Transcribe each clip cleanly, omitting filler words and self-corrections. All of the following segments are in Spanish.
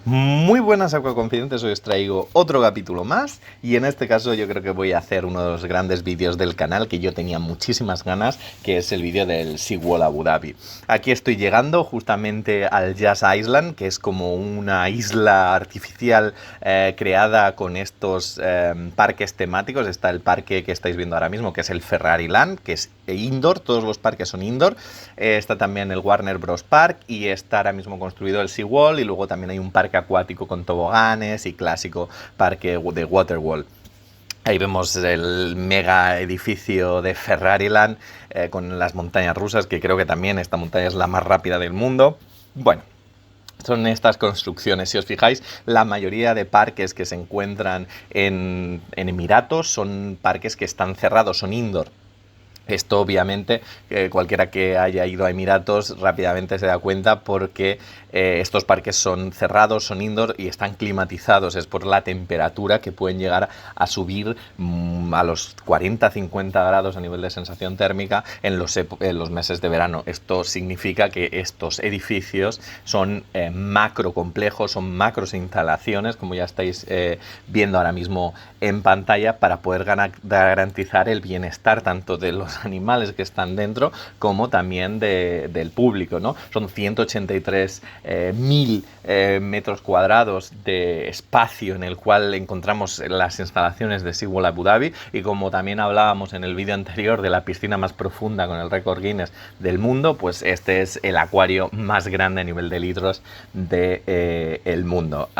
Muy buenas acuaconfidentes, hoy os traigo otro capítulo más y en este caso yo creo que voy a hacer uno de los grandes vídeos del canal que yo tenía muchísimas ganas, que es el vídeo del SeaWorld Abu Dhabi. Aquí estoy llegando justamente al Yas Island, que es como una isla artificial creada con estos parques temáticos. Está el parque que estáis viendo ahora mismo, que es el Ferrari Land, que es indoor, todos los parques son indoor. Está también el Warner Bros. Park y está ahora mismo construido el SeaWorld, y luego también hay un parque acuático con toboganes y clásico parque de Waterworld. Ahí vemos el mega edificio de Ferrariland con las montañas rusas, que creo que también esta montaña es la más rápida del mundo. Bueno, son estas construcciones. Si os fijáis, la mayoría de parques que se encuentran en Emiratos son parques que están cerrados, son indoor. Esto obviamente cualquiera que haya ido a Emiratos rápidamente se da cuenta, porque estos parques son cerrados, son indoor y están climatizados. Es por la temperatura que pueden llegar a subir a los 40-50 grados a nivel de sensación térmica en los meses de verano. Esto significa que estos edificios son macro complejos, son macros instalaciones, como ya estáis viendo ahora mismo en pantalla, para poder garantizar el bienestar tanto de los animales que están dentro como también del público, ¿no? Son 183.000 metros cuadrados de espacio en el cual encontramos las instalaciones de SeaWorld Abu Dhabi, y como también hablábamos en el vídeo anterior de la piscina más profunda con el récord Guinness del mundo, pues este es el acuario más grande a nivel de litros del mundo.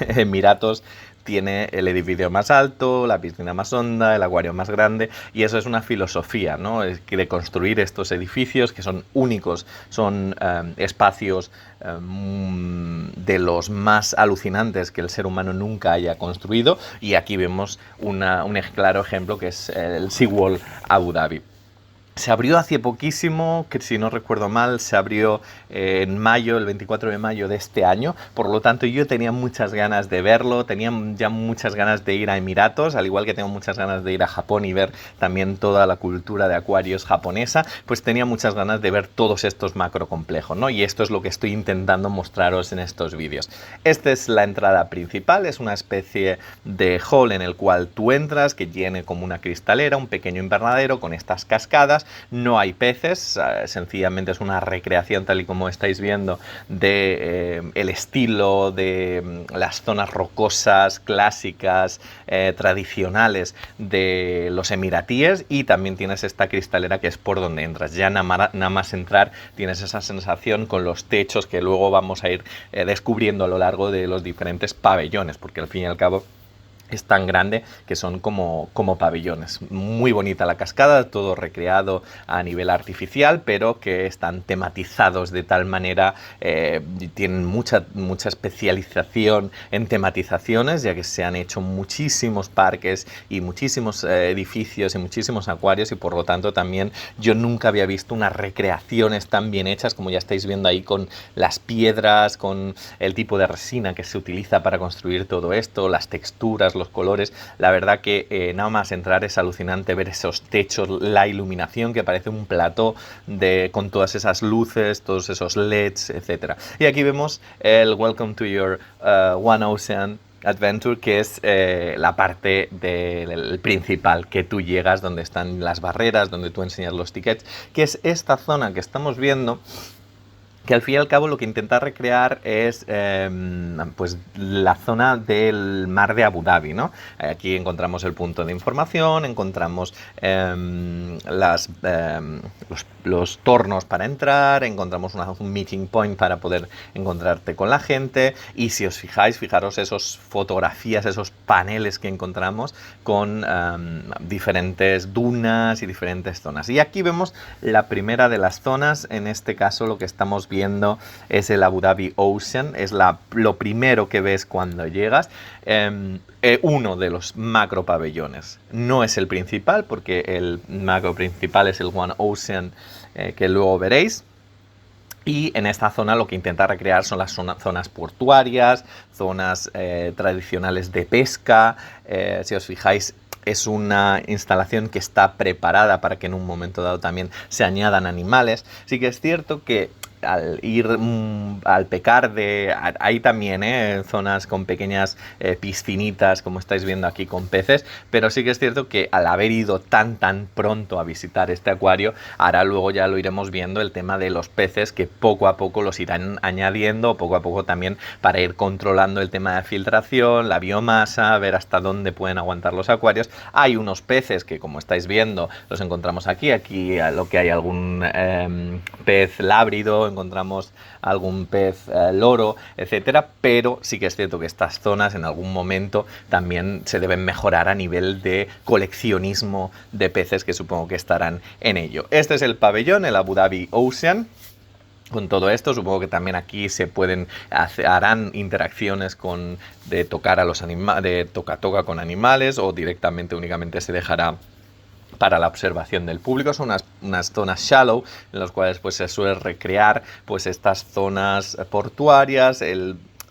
Emiratos tiene el edificio más alto, la piscina más honda, el acuario más grande, y eso es una filosofía, ¿no? Es que de construir estos edificios que son únicos, son espacios de los más alucinantes que el ser humano nunca haya construido, y aquí vemos un claro ejemplo, que es el SeaWorld Abu Dhabi. Se abrió hace poquísimo, que si no recuerdo mal, se abrió en mayo, el 24 de mayo de este año. Por lo tanto, yo tenía muchas ganas de verlo, tenía ya muchas ganas de ir a Emiratos, al igual que tengo muchas ganas de ir a Japón y ver también toda la cultura de acuarios japonesa. Pues tenía muchas ganas de ver todos estos macro complejos, ¿no? Y esto es lo que estoy intentando mostraros en estos vídeos. Esta es la entrada principal, es una especie de hall en el cual tú entras, que tiene como una cristalera, un pequeño invernadero con estas cascadas. No hay peces, sencillamente es una recreación, tal y como estáis viendo, de el estilo de las zonas rocosas, clásicas, tradicionales de los emiratíes, y también tienes esta cristalera que es por donde entras. Ya nada más entrar tienes esa sensación con los techos que luego vamos a ir descubriendo a lo largo de los diferentes pabellones, porque al fin y al cabo es tan grande que son como pabellones. Muy bonita la cascada, todo recreado a nivel artificial, pero que están tematizados de tal manera, tienen mucha especialización en tematizaciones, ya que se han hecho muchísimos parques y muchísimos edificios y muchísimos acuarios, y por lo tanto también yo nunca había visto unas recreaciones tan bien hechas, como ya estáis viendo ahí, con las piedras, con el tipo de resina que se utiliza para construir todo esto, las texturas, los colores. La verdad que nada más entrar es alucinante ver esos techos, la iluminación, que parece un plató con todas esas luces, todos esos LEDs, etcétera. Y aquí vemos el Welcome to your One Ocean Adventure, que es la parte del principal, que tú llegas donde están las barreras, donde tú enseñas los tickets, que es esta zona que estamos viendo, que al fin y al cabo lo que intenta recrear es pues la zona del mar de Abu Dhabi, ¿no? Aquí encontramos el punto de información, encontramos los tornos para entrar, encontramos un meeting point para poder encontrarte con la gente, y si os fijaros esas fotografías, esos paneles que encontramos con diferentes dunas y diferentes zonas. Y aquí vemos la primera de las zonas. En este caso lo que estamos viendo es el Abu Dhabi Ocean, es lo primero que ves cuando llegas. Uno de los macro pabellones, no es el principal, porque el macro principal es el One Ocean, que luego veréis. Y en esta zona lo que intenta recrear son las zonas portuarias, zonas tradicionales de pesca. Si os fijáis, es una instalación que está preparada para que en un momento dado también se añadan animales. Sí que es cierto que al ir al pecar de... Hay también zonas con pequeñas piscinitas, como estáis viendo aquí, con peces, pero sí que es cierto que al haber ido tan pronto a visitar este acuario, ahora luego ya lo iremos viendo el tema de los peces, que poco a poco los irán añadiendo, poco a poco también, para ir controlando el tema de filtración, la biomasa, ver hasta dónde pueden aguantar los acuarios. Hay unos peces que, como estáis viendo, los encontramos aquí lo que hay algún pez lábrido, encontramos algún pez loro, etcétera, pero sí que es cierto que estas zonas en algún momento también se deben mejorar a nivel de coleccionismo de peces, que supongo que estarán en ello. Este es el pabellón, el Abu Dhabi Ocean. Con todo esto, supongo que también aquí se harán interacciones de tocar a los animales, de toca con animales, o directamente únicamente se dejará para la observación del público. Son unas zonas shallow en las cuales pues se suele recrear pues estas zonas portuarias,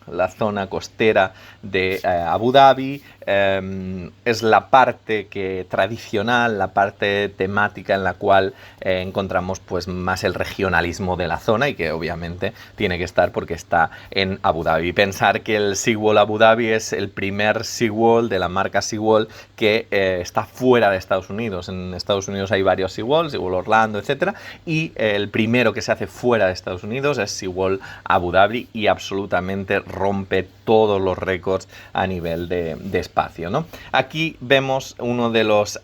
la zona costera de Abu Dhabi. Es la parte tradicional, la parte temática en la cual encontramos pues más el regionalismo de la zona, y que obviamente tiene que estar porque está en Abu Dhabi. Pensar que el SeaWorld Abu Dhabi es el primer SeaWorld de la marca SeaWorld que está fuera de Estados Unidos. En Estados Unidos hay varios SeaWorld, SeaWorld Orlando, etcétera, y el primero que se hace fuera de Estados Unidos es SeaWorld Abu Dhabi, y absolutamente rompe todos los récords a nivel de espacio, ¿no? Aquí vemos uno de los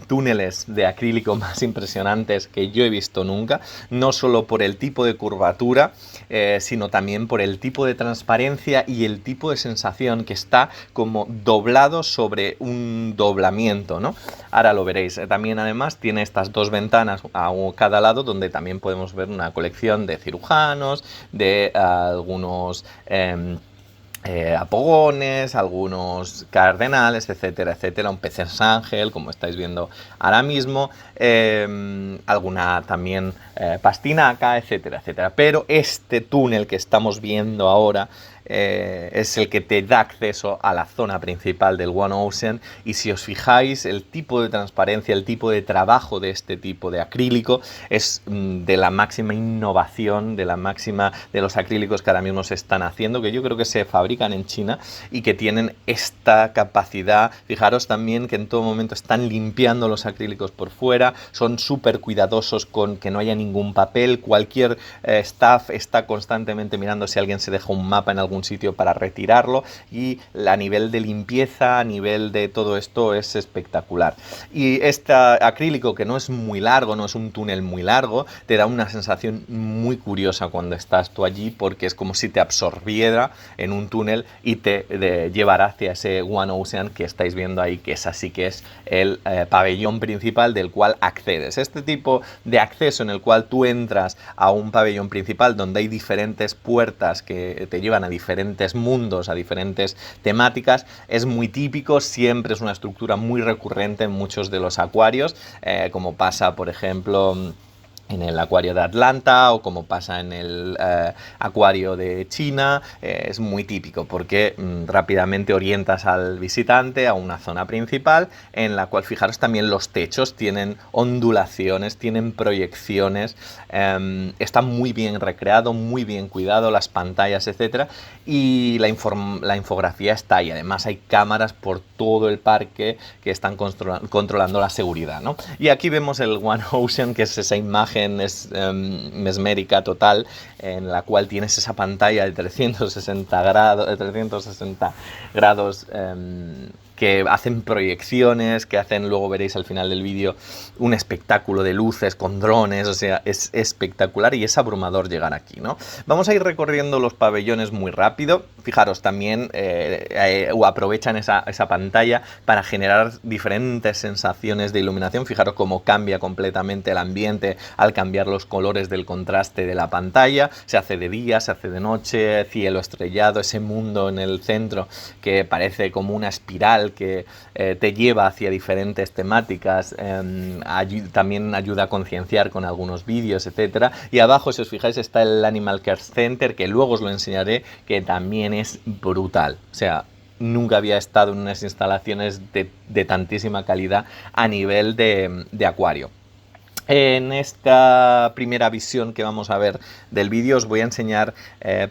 túneles de acrílico más impresionantes que yo he visto nunca, no solo por el tipo de curvatura, sino también por el tipo de transparencia y el tipo de sensación, que está como doblado sobre un doblamiento, ¿no? Ahora lo veréis. También además tiene estas dos ventanas a cada lado, donde también podemos ver una colección de cirujanos, de algunos apogones, algunos cardenales, etcétera, etcétera, un peces ángel, como estáis viendo ahora mismo, alguna también pastinaca, etcétera, etcétera. Pero este túnel que estamos viendo ahora es el que te da acceso a la zona principal del One Ocean, y si os fijáis, el tipo de transparencia, el tipo de trabajo de este tipo de acrílico es de la máxima innovación, de los acrílicos que ahora mismo se están haciendo, que yo creo que se fabrican en China y que tienen esta capacidad. Fijaros también que en todo momento están limpiando los acrílicos por fuera, son súper cuidadosos con que no haya ningún papel, cualquier staff está constantemente mirando si alguien se deja un mapa en algún sitio para retirarlo, y a nivel de limpieza, a nivel de todo esto, es espectacular. Y este acrílico, que no es muy largo, no es un túnel muy largo, te da una sensación muy curiosa cuando estás tú allí, porque es como si te absorbiera en un túnel y te llevara hacia ese One Ocean que estáis viendo ahí, que es así, que es el pabellón principal del cual accedes. Este tipo de acceso en el cual tú entras a un pabellón principal donde hay diferentes puertas que te llevan a diferentes mundos, a diferentes temáticas, es muy típico, siempre es una estructura muy recurrente en muchos de los acuarios, como pasa, por ejemplo, en el acuario de Atlanta, o como pasa en el acuario de China. Es muy típico porque rápidamente orientas al visitante a una zona principal en la cual, fijaros, también los techos tienen ondulaciones, tienen proyecciones, está muy bien recreado, muy bien cuidado, las pantallas, etcétera, y la infografía está ahí. Además hay cámaras por todo el parque que están controlando la seguridad, ¿no? Y aquí vemos el One Ocean, que es esa imagen mesmérica total, en la cual tienes esa pantalla de 360 grados que hacen proyecciones, que hacen, luego veréis al final del vídeo, un espectáculo de luces con drones. O sea, es espectacular y es abrumador llegar aquí, ¿no? Vamos a ir recorriendo los pabellones muy rápido. Fijaros, también aprovechan esa pantalla para generar diferentes sensaciones de iluminación. Fijaros cómo cambia completamente el ambiente al cambiar los colores del contraste de la pantalla. Se hace de día, se hace de noche, cielo estrellado, ese mundo en el centro que parece como una espiral que te lleva hacia diferentes temáticas. También ayuda a concienciar con algunos vídeos, etcétera. Y abajo, si os fijáis, está el Animal Care Center, que luego os lo enseñaré, que también es brutal. O sea, nunca había estado en unas instalaciones de tantísima calidad a nivel de acuario. En esta primera visión que vamos a ver del vídeo os voy a enseñar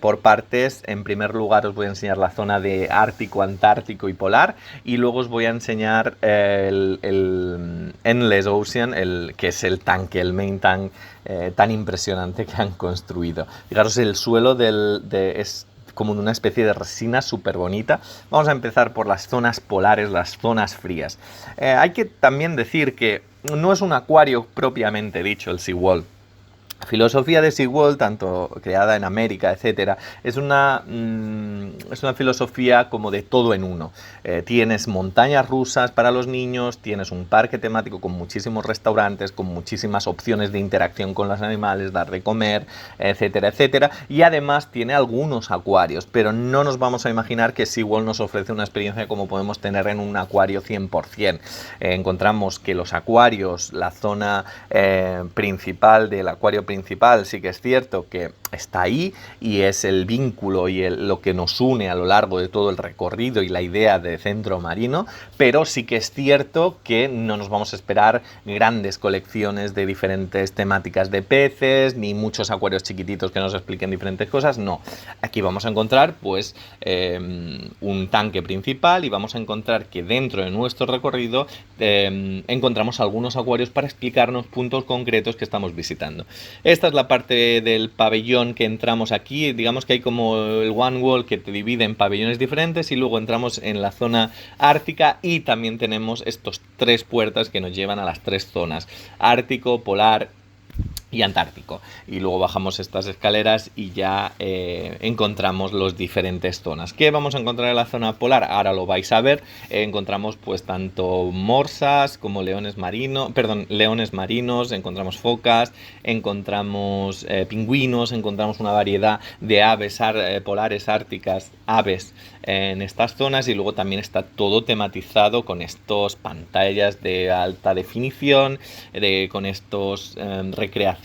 por partes. En primer lugar os voy a enseñar la zona de Ártico, Antártico y Polar, y luego os voy a enseñar el Endless Ocean, que es el tanque, el main tank tan impresionante que han construido. Fijaros, el suelo es como una especie de resina súper bonita. Vamos a empezar por las zonas polares, las zonas frías. Hay que también decir que no es un acuario propiamente dicho el SeaWorld. La filosofía de SeaWorld, tanto creada en América, etcétera, es una filosofía como de todo en uno. Tienes montañas rusas para los niños, tienes un parque temático con muchísimos restaurantes, con muchísimas opciones de interacción con los animales, dar de comer, etcétera, etcétera. Y además tiene algunos acuarios, pero no nos vamos a imaginar que SeaWorld nos ofrece una experiencia como podemos tener en un acuario 100%. Encontramos que los acuarios, la zona principal del acuario principal, sí que es cierto que está ahí y es el vínculo y lo que nos une a lo largo de todo el recorrido y la idea de centro marino, pero sí que es cierto que no nos vamos a esperar grandes colecciones de diferentes temáticas de peces, ni muchos acuarios chiquititos que nos expliquen diferentes cosas, no. Aquí vamos a encontrar pues un tanque principal y vamos a encontrar que dentro de nuestro recorrido encontramos algunos acuarios para explicarnos puntos concretos que estamos visitando. Esta es la parte del pabellón que entramos aquí. Digamos que hay como el one wall que te divide en pabellones diferentes y luego entramos en la zona ártica y también tenemos estos 3 puertas que nos llevan a las 3 zonas: Ártico, Polar y Antártico. Y luego bajamos estas escaleras y ya encontramos las diferentes zonas. ¿Qué vamos a encontrar en la zona polar? Ahora lo vais a ver. Encontramos pues tanto morsas como leones marinos, encontramos focas, encontramos pingüinos, encontramos una variedad de aves polares árticas, aves en estas zonas, y luego también está todo tematizado con estos pantallas de alta definición, con estos recreaciones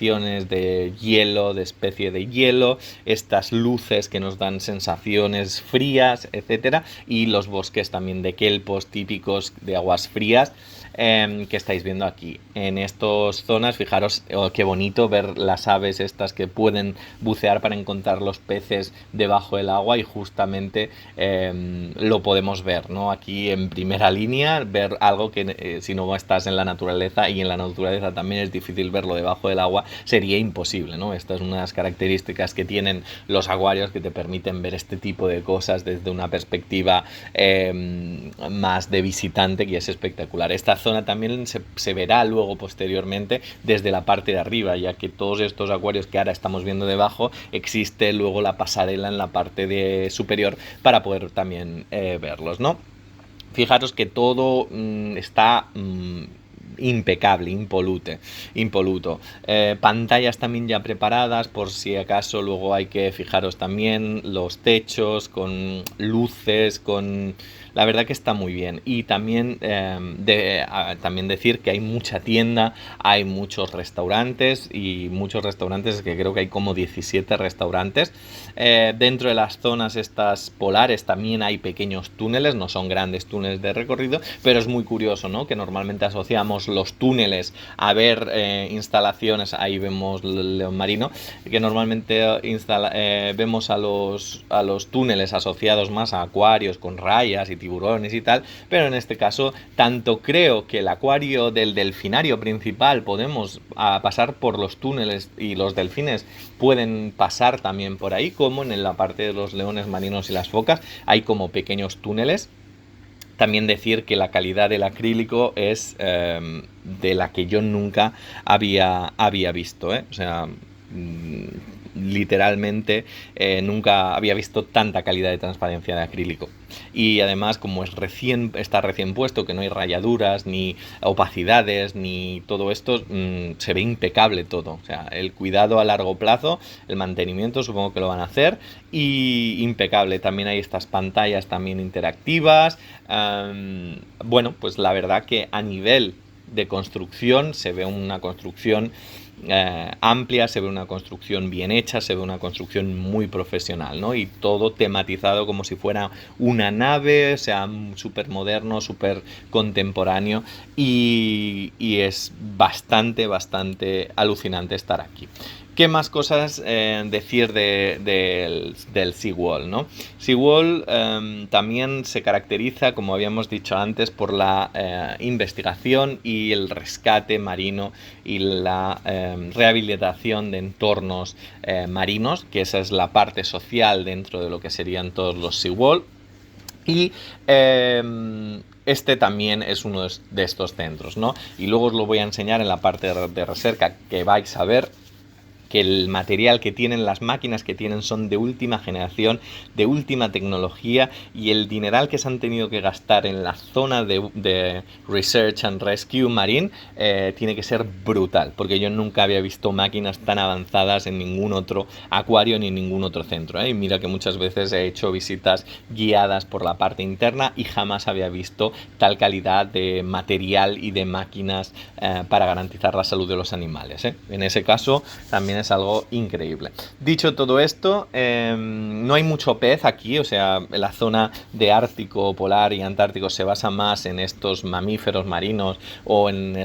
de hielo, de especie de hielo, estas luces que nos dan sensaciones frías, etcétera, y los bosques también de kelpos típicos de aguas frías que estáis viendo aquí. En estas zonas, fijaros qué bonito ver las aves estas que pueden bucear para encontrar los peces debajo del agua, y justamente lo podemos ver, ¿no? Aquí en primera línea, ver algo que si no estás en la naturaleza, y en la naturaleza también es difícil verlo debajo del agua, sería imposible, ¿no? Estas son unas características que tienen los acuarios que te permiten ver este tipo de cosas desde una perspectiva más de visitante, que es espectacular. Esta zona también se verá luego posteriormente desde la parte de arriba, ya que todos estos acuarios que ahora estamos viendo debajo, existe luego la pasarela en la parte superior para poder también verlos, ¿no? Fijaros que todo está impecable, impoluto. Pantallas también ya preparadas por si acaso luego hay que fijaros también los techos con luces, la verdad que está muy bien. Y también también decir que hay mucha tienda, hay muchos restaurantes, que creo que hay como 17 restaurantes. Dentro de las zonas estas polares también hay pequeños túneles, no son grandes túneles de recorrido, pero es muy curioso, ¿no? Que normalmente asociamos los túneles a ver instalaciones. Ahí vemos el león marino, que normalmente vemos a los túneles asociados más a acuarios con rayas y tiburones y tal, pero en este caso tanto creo que el acuario del delfinario principal podemos pasar por los túneles y los delfines pueden pasar también por ahí, como en la parte de los leones marinos y las focas hay como pequeños túneles. También decir que la calidad del acrílico es de la que yo nunca había visto, ¿eh? O sea, literalmente nunca había visto tanta calidad de transparencia de acrílico. Y además, como está recién puesto, que no hay rayaduras, ni opacidades, ni todo esto, se ve impecable todo. O sea, el cuidado a largo plazo, el mantenimiento, supongo que lo van a hacer, y impecable. También hay estas pantallas también interactivas. Bueno, pues la verdad que a nivel de construcción se ve una construcción amplia, se ve una construcción bien hecha, se ve una construcción muy profesional, ¿no? Y todo tematizado como si fuera una nave, o sea, súper moderno, súper contemporáneo, y es bastante alucinante estar aquí. ¿Qué más cosas decir del Seawall, ¿no? Seawall también se caracteriza, como habíamos dicho antes, por la investigación y el rescate marino y la rehabilitación de entornos marinos, que esa es la parte social dentro de lo que serían todos los Seawall. Y este también es uno de estos centros, ¿no? Y luego os lo voy a enseñar en la parte de recerca, que vais a ver que el material que tienen, las máquinas que tienen, son de última generación, de última tecnología, y el dineral que se han tenido que gastar en la zona de Research and Rescue Marine tiene que ser brutal, porque yo nunca había visto máquinas tan avanzadas en ningún otro acuario ni en ningún otro centro, ¿eh? Y mira que muchas veces he hecho visitas guiadas por la parte interna y jamás había visto tal calidad de material y de máquinas para garantizar la salud de los animales, ¿eh? En ese caso también es algo increíble. Dicho todo esto, no hay mucho pez aquí, o sea, la zona de Ártico, Polar y Antártico se basa más en estos mamíferos marinos o en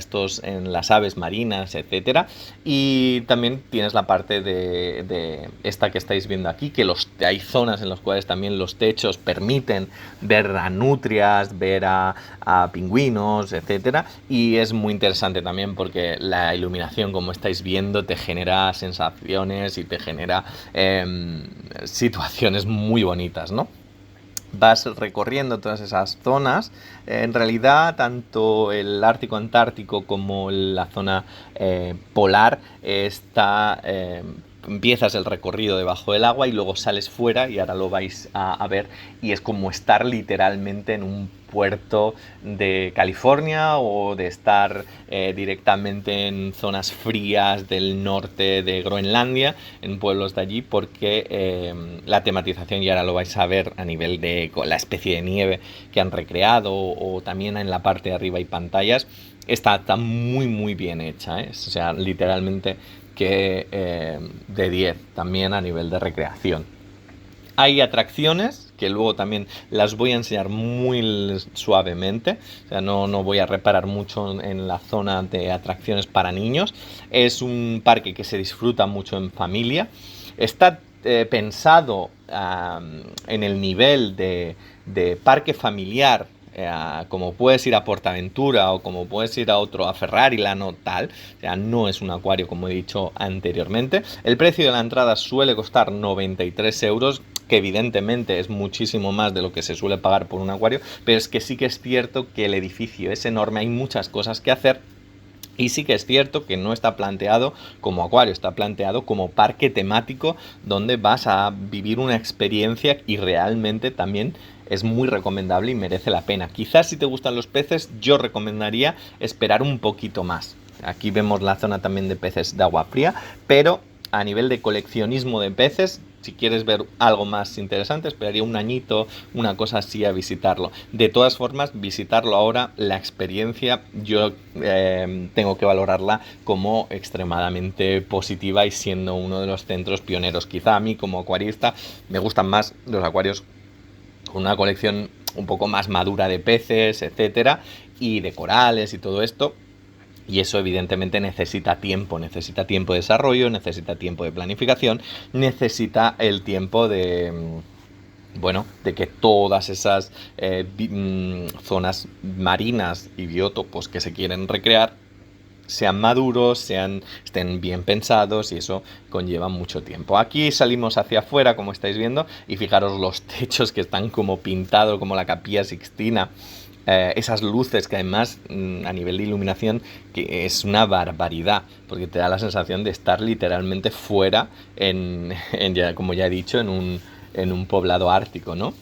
las aves marinas, etcétera. Y también tienes la parte de esta que estáis viendo aquí, que hay zonas en las cuales también los techos permiten ver a nutrias, ver a pingüinos, etcétera. Y es muy interesante también porque la iluminación, como estáis viendo, te genera sensaciones y te genera situaciones muy bonitas, ¿no? Vas recorriendo todas esas zonas. En realidad, tanto el Ártico Antártico como la zona polar empiezas el recorrido debajo del agua y luego sales fuera, y ahora lo vais a ver, y es como estar literalmente en un puerto de California o de estar directamente en zonas frías del norte de Groenlandia, en pueblos de allí, porque la tematización, y ahora lo vais a ver a nivel de la especie de nieve que han recreado, o también en la parte de arriba hay pantallas, está muy bien hecha, ¿eh? O sea, literalmente que de 10 también a nivel de recreación. Hay atracciones que luego también las voy a enseñar muy suavemente, o sea, no voy a reparar mucho en la zona de atracciones para niños. Es un parque que se disfruta mucho en familia. Está pensado en el nivel de parque familiar, como puedes ir a PortAventura o como puedes ir a otro, a Ferraryland o tal. O sea, no es un acuario, como he dicho anteriormente. El precio de la entrada suele costar 93 euros, que evidentemente es muchísimo más de lo que se suele pagar por un acuario, pero es que sí que es cierto que el edificio es enorme, hay muchas cosas que hacer. Y sí que es cierto que no está planteado como acuario, está planteado como parque temático, donde vas a vivir una experiencia, y realmente también es muy recomendable y merece la pena. Quizás si te gustan los peces, yo recomendaría esperar un poquito más. Aquí vemos la zona también de peces de agua fría, pero a nivel de coleccionismo de peces, si quieres ver algo más interesante, esperaría un añito, una cosa así, a visitarlo. De todas formas, visitarlo ahora, la experiencia, yo tengo que valorarla como extremadamente positiva, y siendo uno de los centros pioneros. Quizá a mí, como acuarista, me gustan más los acuarios con una colección un poco más madura de peces, etcétera, y de corales y todo esto. Y eso evidentemente necesita tiempo de desarrollo, necesita tiempo de planificación, necesita el tiempo de, bueno, de que todas esas zonas marinas y biotopos que se quieren recrear sean maduros, estén bien pensados, y eso conlleva mucho tiempo. Aquí salimos hacia afuera, como estáis viendo, y fijaros los techos que están como pintados, como la Capilla Sixtina. Esas luces que además a nivel de iluminación, que es una barbaridad, porque te da la sensación de estar literalmente fuera, como ya he dicho, en un poblado ártico, ¿no?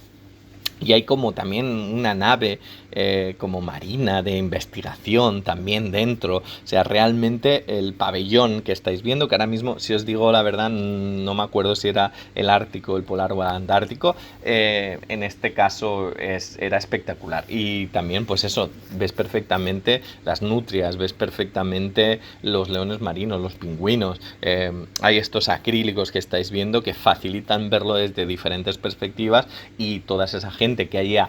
Y hay como también una nave como marina de investigación también dentro. O sea, realmente el pabellón que estáis viendo, que ahora mismo, si os digo la verdad, no me acuerdo si era el Ártico, el Polar o el Antártico, en este caso era espectacular. Y también, pues eso, ves perfectamente las nutrias, ves perfectamente los leones marinos, los pingüinos. Hay estos acrílicos que estáis viendo que facilitan verlo desde diferentes perspectivas, y toda esa gente que haya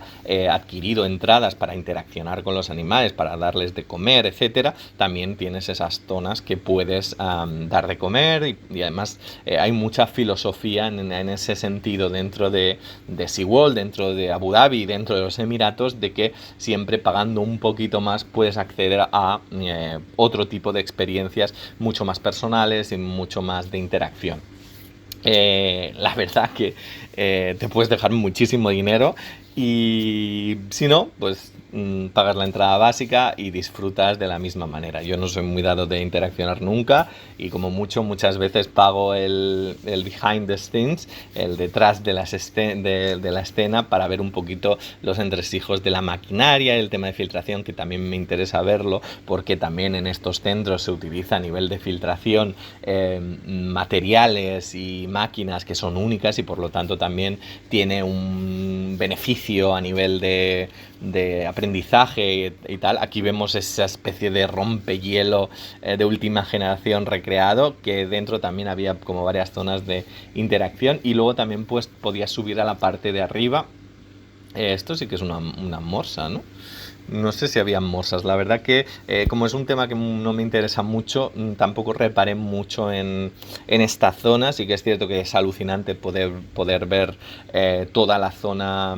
adquirido entradas para interaccionar con los animales, para darles de comer, etcétera, también tienes esas zonas que puedes dar de comer, y además hay mucha filosofía en ese sentido dentro de SeaWorld, dentro de Abu Dhabi, dentro de los Emiratos, de que siempre pagando un poquito más puedes acceder a otro tipo de experiencias mucho más personales y mucho más de interacción. La verdad que te puedes dejar muchísimo dinero, y si no, pues pagas la entrada básica y disfrutas de la misma manera. Yo no soy muy dado de interaccionar nunca, y como mucho muchas veces pago el behind the scenes, el detrás de la escena, para ver un poquito los entresijos de la maquinaria, el tema de filtración, que también me interesa verlo, porque también en estos centros se utiliza a nivel de filtración materiales y máquinas que son únicas, y por lo tanto también tiene un beneficio a nivel de aprendizaje y tal. Aquí vemos esa especie de rompehielo de última generación recreado, que dentro también había como varias zonas de interacción, y luego también pues podías subir a la parte de arriba. Esto sí que es una morsa, ¿no? No sé si había morsas. La verdad que como es un tema que no me interesa mucho, tampoco reparé mucho en esta zona. Sí que es cierto que es alucinante poder ver toda la zona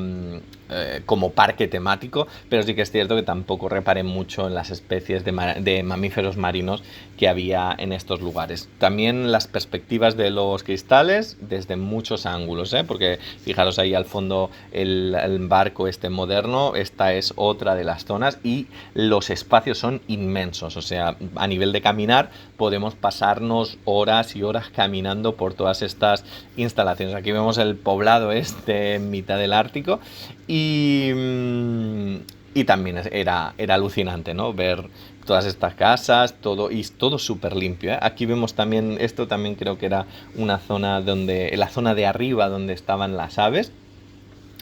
como parque temático, pero sí que es cierto que tampoco reparé mucho en las especies de mamíferos marinos que había en estos lugares. También las perspectivas de los cristales desde muchos ángulos, porque fijaros ahí al fondo el barco este moderno. Esta es otra de las zonas, y los espacios son inmensos. O sea, a nivel de caminar podemos pasarnos horas y horas caminando por todas estas instalaciones. Aquí vemos el poblado este en mitad del Ártico, y también era alucinante, ¿no? Ver todas estas casas, todo súper limpio, ¿eh? Aquí vemos también, esto también creo que era una zona la zona de arriba donde estaban las aves.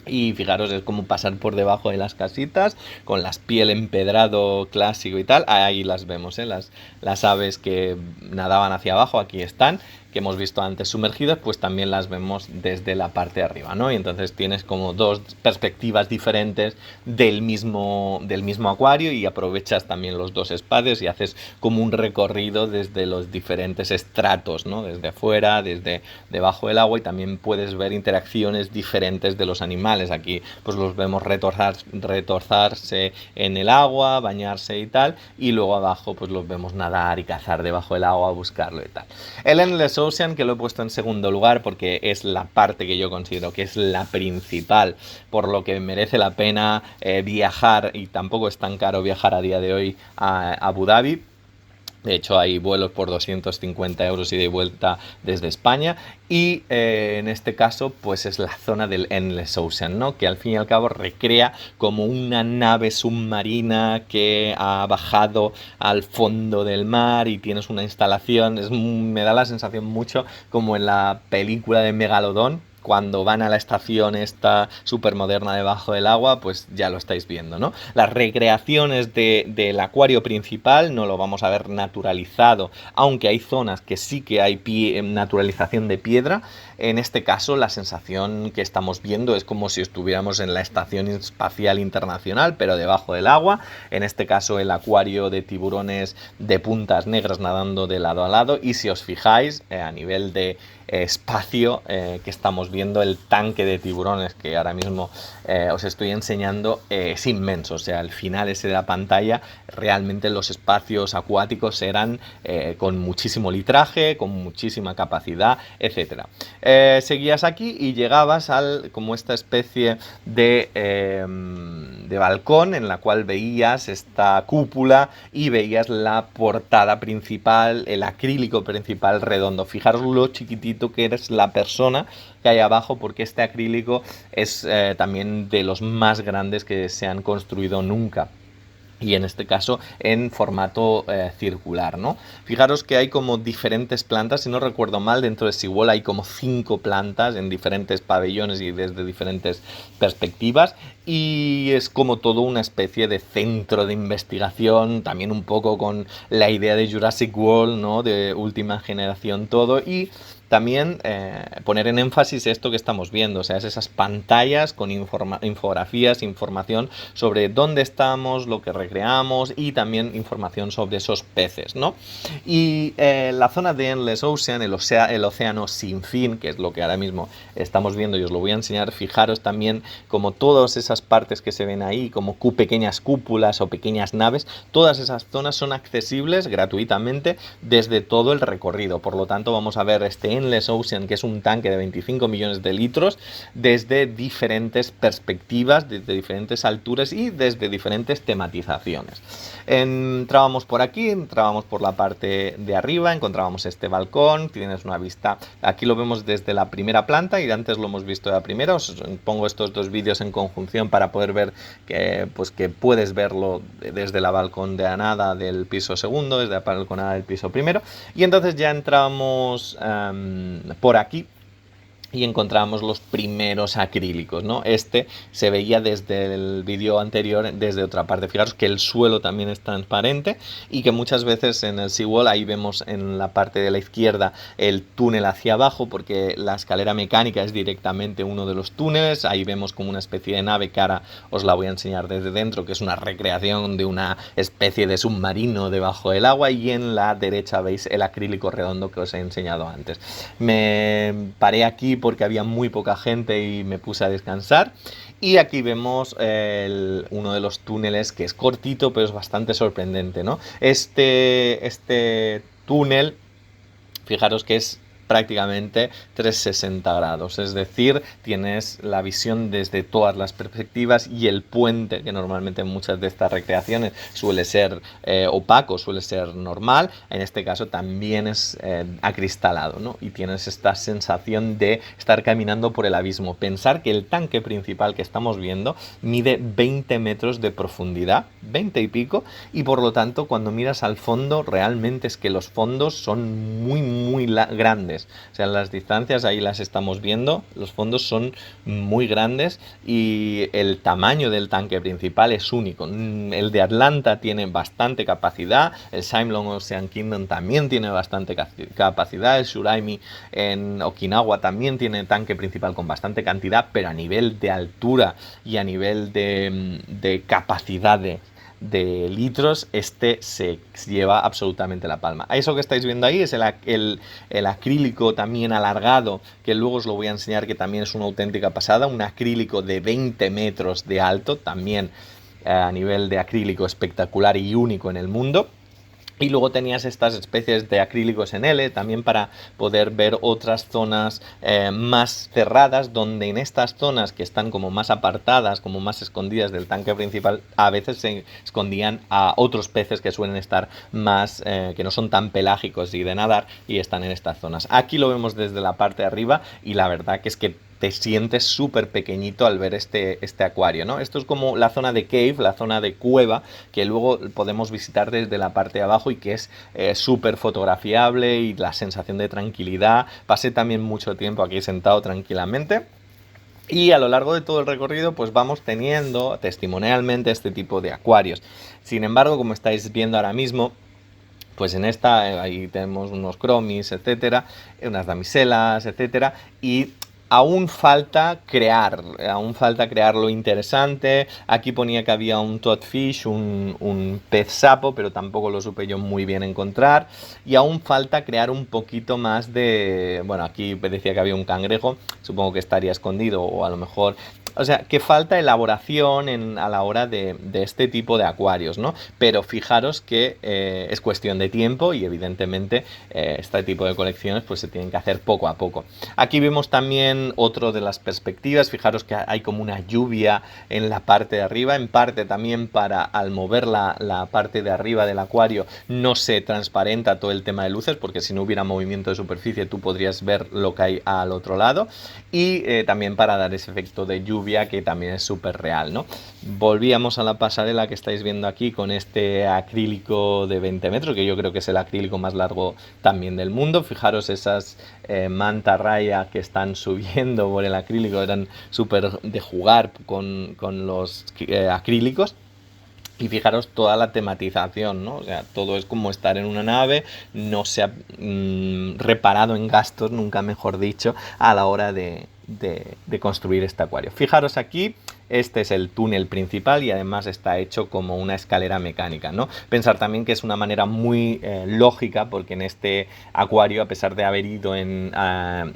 Y fijaros, es como pasar por debajo de las casitas, con las piel empedrado clásico y tal. Ahí las vemos, las aves que nadaban hacia abajo, aquí están, que hemos visto antes sumergidas, pues también las vemos desde la parte de arriba, ¿no? Y entonces tienes como dos perspectivas diferentes del mismo acuario, y aprovechas también los dos espacios y haces como un recorrido desde los diferentes estratos, ¿no? Desde afuera, desde debajo del agua, y también puedes ver interacciones diferentes de los animales. Aquí pues los vemos retorzarse en el agua, bañarse y tal, y luego abajo pues los vemos nadar y cazar debajo del agua, buscarlo y tal. El Endless Ocean, que lo he puesto en segundo lugar porque es la parte que yo considero que es la principal, por lo que merece la pena viajar, y tampoco es tan caro viajar a día de hoy a Abu Dhabi. De hecho, hay vuelos por 250 euros ida y vuelta desde España. Y en este caso, pues es la zona del Endless Ocean, ¿no? Que al fin y al cabo recrea como una nave submarina que ha bajado al fondo del mar, y tienes una instalación. Me da la sensación mucho como en la película de Megalodón, cuando van a la estación esta súper moderna debajo del agua, pues ya lo estáis viendo, ¿no? Las recreaciones del acuario principal no lo vamos a ver naturalizado, aunque hay zonas que sí que hay naturalización de piedra. En este caso, la sensación que estamos viendo es como si estuviéramos en la Estación Espacial Internacional, pero debajo del agua. En este caso, el acuario de tiburones de puntas negras nadando de lado a lado, y si os fijáis, a nivel de espacio que estamos viendo, el tanque de tiburones que ahora mismo os estoy enseñando es inmenso. O sea, al final ese de la pantalla, realmente los espacios acuáticos eran con muchísimo litraje, con muchísima capacidad, etcétera. Seguías aquí y llegabas como esta especie de balcón, en la cual veías esta cúpula y veías la portada principal, el acrílico principal redondo. Fijaros lo chiquitito tú que eres la persona que hay abajo, porque este acrílico es también de los más grandes que se han construido nunca. Y en este caso en formato circular, ¿no? Fijaros que hay como diferentes plantas, si no recuerdo mal, dentro de Seawall hay como 5 plantas en diferentes pabellones y desde diferentes perspectivas, y es como todo una especie de centro de investigación, también un poco con la idea de Jurassic World, ¿no? De última generación todo, y también poner en énfasis esto que estamos viendo, o sea, es esas pantallas con infografías, información sobre dónde estamos, lo que recreamos y también información sobre esos peces, ¿no? Y la zona de Endless Ocean, el océano sin fin, que es lo que ahora mismo estamos viendo y os lo voy a enseñar, fijaros también como todas esas partes que se ven ahí, como pequeñas cúpulas o pequeñas naves, todas esas zonas son accesibles gratuitamente desde todo el recorrido. Por lo tanto, vamos a ver este Endless Ocean, que es un tanque de 25 millones de litros, desde diferentes perspectivas, desde diferentes alturas y desde diferentes tematizaciones. Entrábamos por aquí, entrábamos por la parte de arriba, encontrábamos este balcón, tienes una vista, aquí lo vemos desde la primera planta y antes lo hemos visto de la primera. Os pongo estos dos vídeos en conjunción para poder ver que, pues, que puedes verlo desde la balconada del piso segundo, desde la balconada del piso primero, y entonces ya entramos por aquí y encontramos los primeros acrílicos, ¿no? Este se veía desde el vídeo anterior, desde otra parte. Fijaros que el suelo también es transparente y que muchas veces en el Seawall, ahí vemos en la parte de la izquierda el túnel hacia abajo, porque la escalera mecánica es directamente uno de los túneles. Ahí vemos como una especie de nave que ahora os la voy a enseñar desde dentro, que es una recreación de una especie de submarino debajo del agua, y en la derecha veis el acrílico redondo que os he enseñado antes. Me paré aquí porque había muy poca gente y me puse a descansar, y aquí vemos uno de los túneles, que es cortito pero es bastante sorprendente, ¿no? Este túnel, fijaros que es prácticamente 360 grados, es decir, tienes la visión desde todas las perspectivas, y el puente, que normalmente en muchas de estas recreaciones suele ser opaco, suele ser normal, en este caso también es acristalado, ¿no? Y tienes esta sensación de estar caminando por el abismo. Pensar que el tanque principal que estamos viendo mide 20 metros de profundidad, 20 y pico, y por lo tanto cuando miras al fondo realmente es que los fondos son muy grandes. O sea, las distancias ahí las estamos viendo, los fondos son muy grandes y el tamaño del tanque principal es único. El de Atlanta tiene bastante capacidad, el Shimlong Ocean Kingdom también tiene bastante capacidad, el Shuraimi en Okinawa también tiene tanque principal con bastante cantidad, pero a nivel de altura y a nivel de capacidad de litros, este se lleva absolutamente la palma. Eso que estáis viendo ahí es el acrílico también alargado, que luego os lo voy a enseñar, que también es una auténtica pasada, un acrílico de 20 metros de alto, también a nivel de acrílico espectacular y único en el mundo. Y luego tenías estas especies de acrílicos en L, también para poder ver otras zonas más cerradas, donde en estas zonas que están como más apartadas, como más escondidas del tanque principal, a veces se escondían a otros peces que suelen estar más, que no son tan pelágicos y de nadar, y están en estas zonas. Aquí lo vemos desde la parte de arriba y la verdad que es que te sientes súper pequeñito al ver este acuario, ¿no? Esto es como la zona de cave, la zona de cueva, que luego podemos visitar desde la parte de abajo y que es súper fotografiable, y la sensación de tranquilidad. Pasé también mucho tiempo aquí sentado tranquilamente. Y a lo largo de todo el recorrido pues vamos teniendo testimonialmente este tipo de acuarios. Sin embargo, como estáis viendo ahora mismo, pues en esta ahí tenemos unos cromis, etcétera, unas damiselas, etcétera, y aún falta crearlo interesante. Aquí ponía que había un toadfish, un pez sapo, pero tampoco lo supe yo muy bien encontrar. Y aún falta crear un poquito más de... Bueno, aquí decía que había un cangrejo, supongo que estaría escondido, o a lo mejor o sea, que falta elaboración a la hora de este tipo de acuarios, ¿no? Pero fijaros que es cuestión de tiempo y evidentemente este tipo de colecciones pues se tienen que hacer poco a poco. Aquí vemos también otro de las perspectivas, fijaros que hay como una lluvia en la parte de arriba, en parte también para al mover la parte de arriba del acuario no se transparenta todo el tema de luces, porque si no hubiera movimiento de superficie tú podrías ver lo que hay al otro lado, y también para dar ese efecto de lluvia que también es súper real, ¿no? Volvíamos a la pasarela que estáis viendo aquí con este acrílico de 20 metros, que yo creo que es el acrílico más largo también del mundo. Fijaros esas manta raya que están subiendo por el acrílico, eran súper de jugar con los acrílicos. Y fijaros toda la tematización, ¿no? O sea, todo es como estar en una nave, no se ha reparado en gastos, nunca mejor dicho, a la hora de construir este acuario. Fijaros aquí, este es el túnel principal y además está hecho como una escalera mecánica, ¿no? Pensar también que es una manera muy lógica, porque en este acuario, a pesar de haber ido en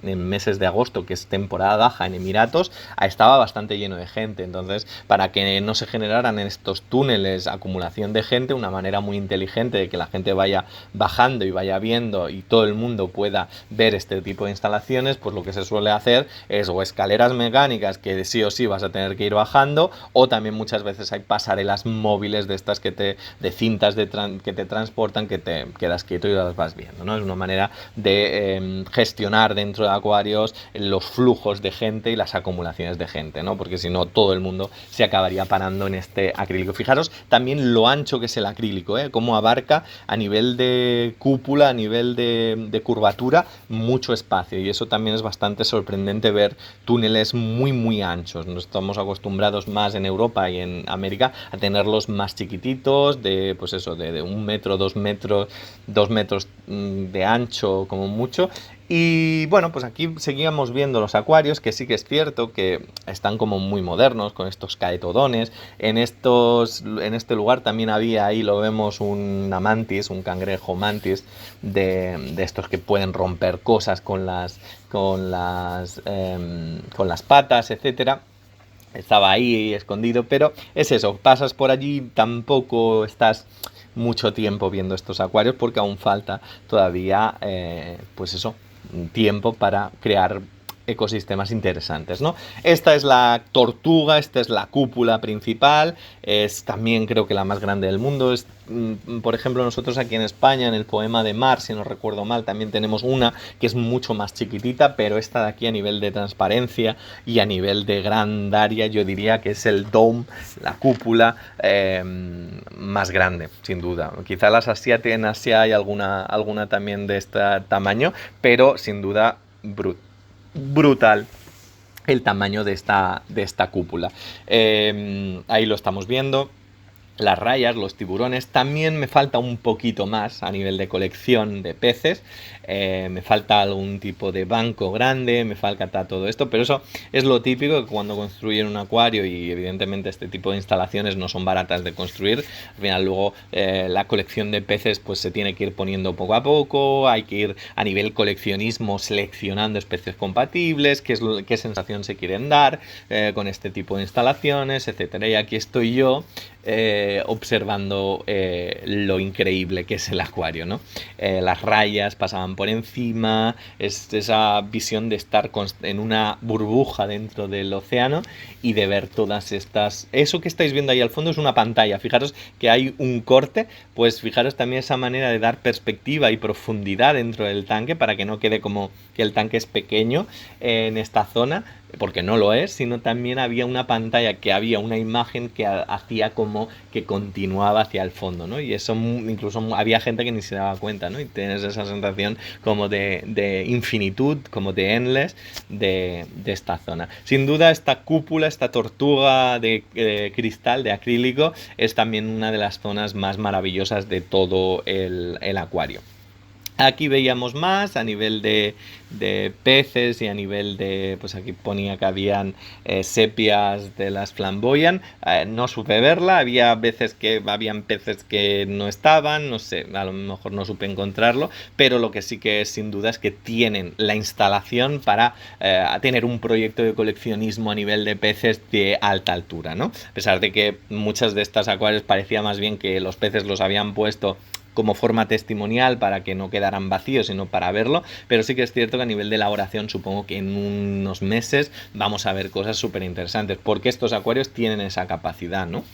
meses de agosto, que es temporada baja en Emiratos, estaba bastante lleno de gente. Entonces, para que no se generaran en estos túneles acumulación de gente, una manera muy inteligente de que la gente vaya bajando y vaya viendo y todo el mundo pueda ver este tipo de instalaciones, pues lo que se suele hacer es o escaleras mecánicas que sí o sí vas a tener que ir bajando, o también muchas veces hay pasarelas móviles de estas de cintas que te transportan, que te quedas quieto y las vas viendo, ¿no? Es una manera de gestionar dentro de acuarios los flujos de gente y las acumulaciones de gente, ¿no? Porque si no todo el mundo se acabaría parando en este acrílico. Fijaros también lo ancho que es el acrílico, cómo abarca a nivel de cúpula, a nivel de curvatura, mucho espacio, y eso también es bastante sorprendente ver túneles muy anchos. Nos estamos acostumbrados más en Europa y en América a tenerlos más chiquititos, de pues eso, de 1 metro, 2 metros, 2 metros de ancho como mucho. Y bueno, pues aquí seguíamos viendo los acuarios, que sí que es cierto que están como muy modernos, con estos caetodones. En este lugar también había, ahí lo vemos, una mantis, un cangrejo mantis, de estos que pueden romper cosas con las patas, etcétera. Estaba ahí escondido, pero es eso, pasas por allí, tampoco estás mucho tiempo viendo estos acuarios porque aún falta todavía, pues eso, tiempo para crear ecosistemas interesantes, ¿no? Esta es la tortuga, esta es la cúpula principal, es también creo que la más grande del mundo. Por ejemplo, nosotros aquí en España, en el Poema de Mar, si no recuerdo mal, también tenemos una que es mucho más chiquitita, pero esta de aquí a nivel de transparencia y a nivel de gran área, yo diría que es el dome, la cúpula más grande, sin duda. Quizá las asiáticas, en Asia hay alguna también de este tamaño, pero sin duda brutal el tamaño de esta cúpula. Ahí lo estamos viendo. Las rayas, los tiburones, también me falta un poquito más a nivel de colección de peces, me falta algún tipo de banco grande, me falta todo esto, pero eso es lo típico, que cuando construyen un acuario, y evidentemente este tipo de instalaciones no son baratas de construir, al final luego la colección de peces pues se tiene que ir poniendo poco a poco, hay que ir a nivel coleccionismo seleccionando especies compatibles, qué sensación se quieren dar con este tipo de instalaciones, etcétera. Y aquí estoy yo observando lo increíble que es el acuario, ¿no? Las rayas pasaban por encima, es esa visión de estar en una burbuja dentro del océano y de ver todas estas... Eso que estáis viendo ahí al fondo es una pantalla, fijaros que hay un corte, pues fijaros también esa manera de dar perspectiva y profundidad dentro del tanque para que no quede como que el tanque es pequeño en esta zona, porque no lo es, sino también había una pantalla que había una imagen que hacía como que continuaba hacia el fondo, ¿no? Y eso incluso había gente que ni se daba cuenta, ¿no? Y tienes esa sensación como de infinitud, como de endless de esta zona. Sin duda esta cúpula, esta tortuga de cristal, de acrílico, es también una de las zonas más maravillosas de todo el acuario. Aquí veíamos más a nivel de peces y a nivel de, pues aquí ponía que habían sepias de las flamboyant, no supe verla, había veces que habían peces que no estaban, no sé, a lo mejor no supe encontrarlo, pero lo que sí que es sin duda es que tienen la instalación para tener un proyecto de coleccionismo a nivel de peces de alta altura, ¿no? A pesar de que muchas de estas acuarios parecía más bien que los peces los habían puesto como forma testimonial para que no quedaran vacíos, sino para verlo, pero sí que es cierto que a nivel de elaboración supongo que en unos meses vamos a ver cosas súper interesantes, porque estos acuarios tienen esa capacidad, ¿no?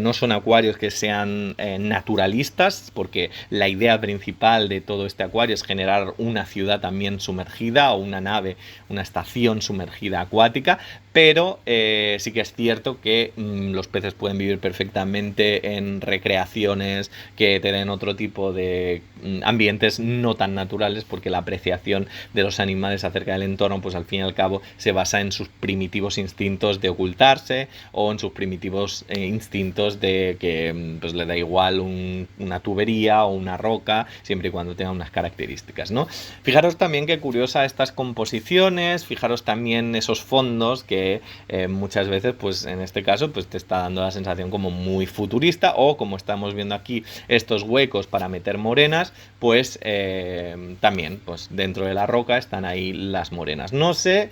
No son acuarios que sean naturalistas, porque la idea principal de todo este acuario es generar una ciudad también sumergida, o una nave, una estación sumergida acuática, pero sí que es cierto que los peces pueden vivir perfectamente en recreaciones que te den otro tipo de ambientes no tan naturales, porque la apreciación de los animales acerca del entorno, pues al fin y al cabo se basa en sus primitivos instintos de ocultarse, o en sus primitivos instintos de que pues le da igual una tubería o una roca, siempre y cuando tenga unas características, ¿no? Fijaros también qué curiosa estas composiciones, fijaros también esos fondos que muchas veces, pues en este caso, pues te está dando la sensación como muy futurista, o como estamos viendo aquí, estos huecos para meter morenas, pues también, pues dentro de la roca están ahí las morenas. No sé,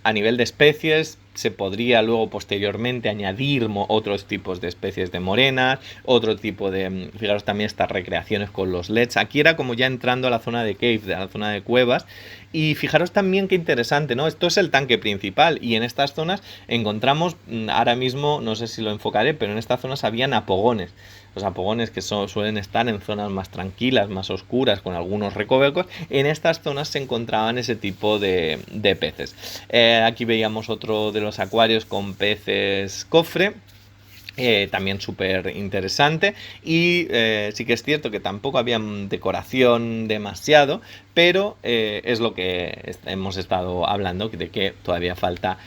a nivel de especies, se podría luego posteriormente añadir otros tipos de especies de morenas, otro tipo de, fijaros también estas recreaciones con los LEDs. Aquí era como ya entrando a la zona de cave, a la zona de cuevas, y fijaros también qué interesante, ¿no? Esto es el tanque principal, y en estas zonas encontramos, ahora mismo, no sé si lo enfocaré, pero en estas zonas habían apogones. Los apogones que suelen estar en zonas más tranquilas, más oscuras, con algunos recovecos. En estas zonas se encontraban ese tipo de peces. Aquí veíamos otro de los acuarios con peces cofre. También súper interesante, y sí que es cierto que tampoco había decoración demasiado, pero es lo que hemos estado hablando, de que todavía falta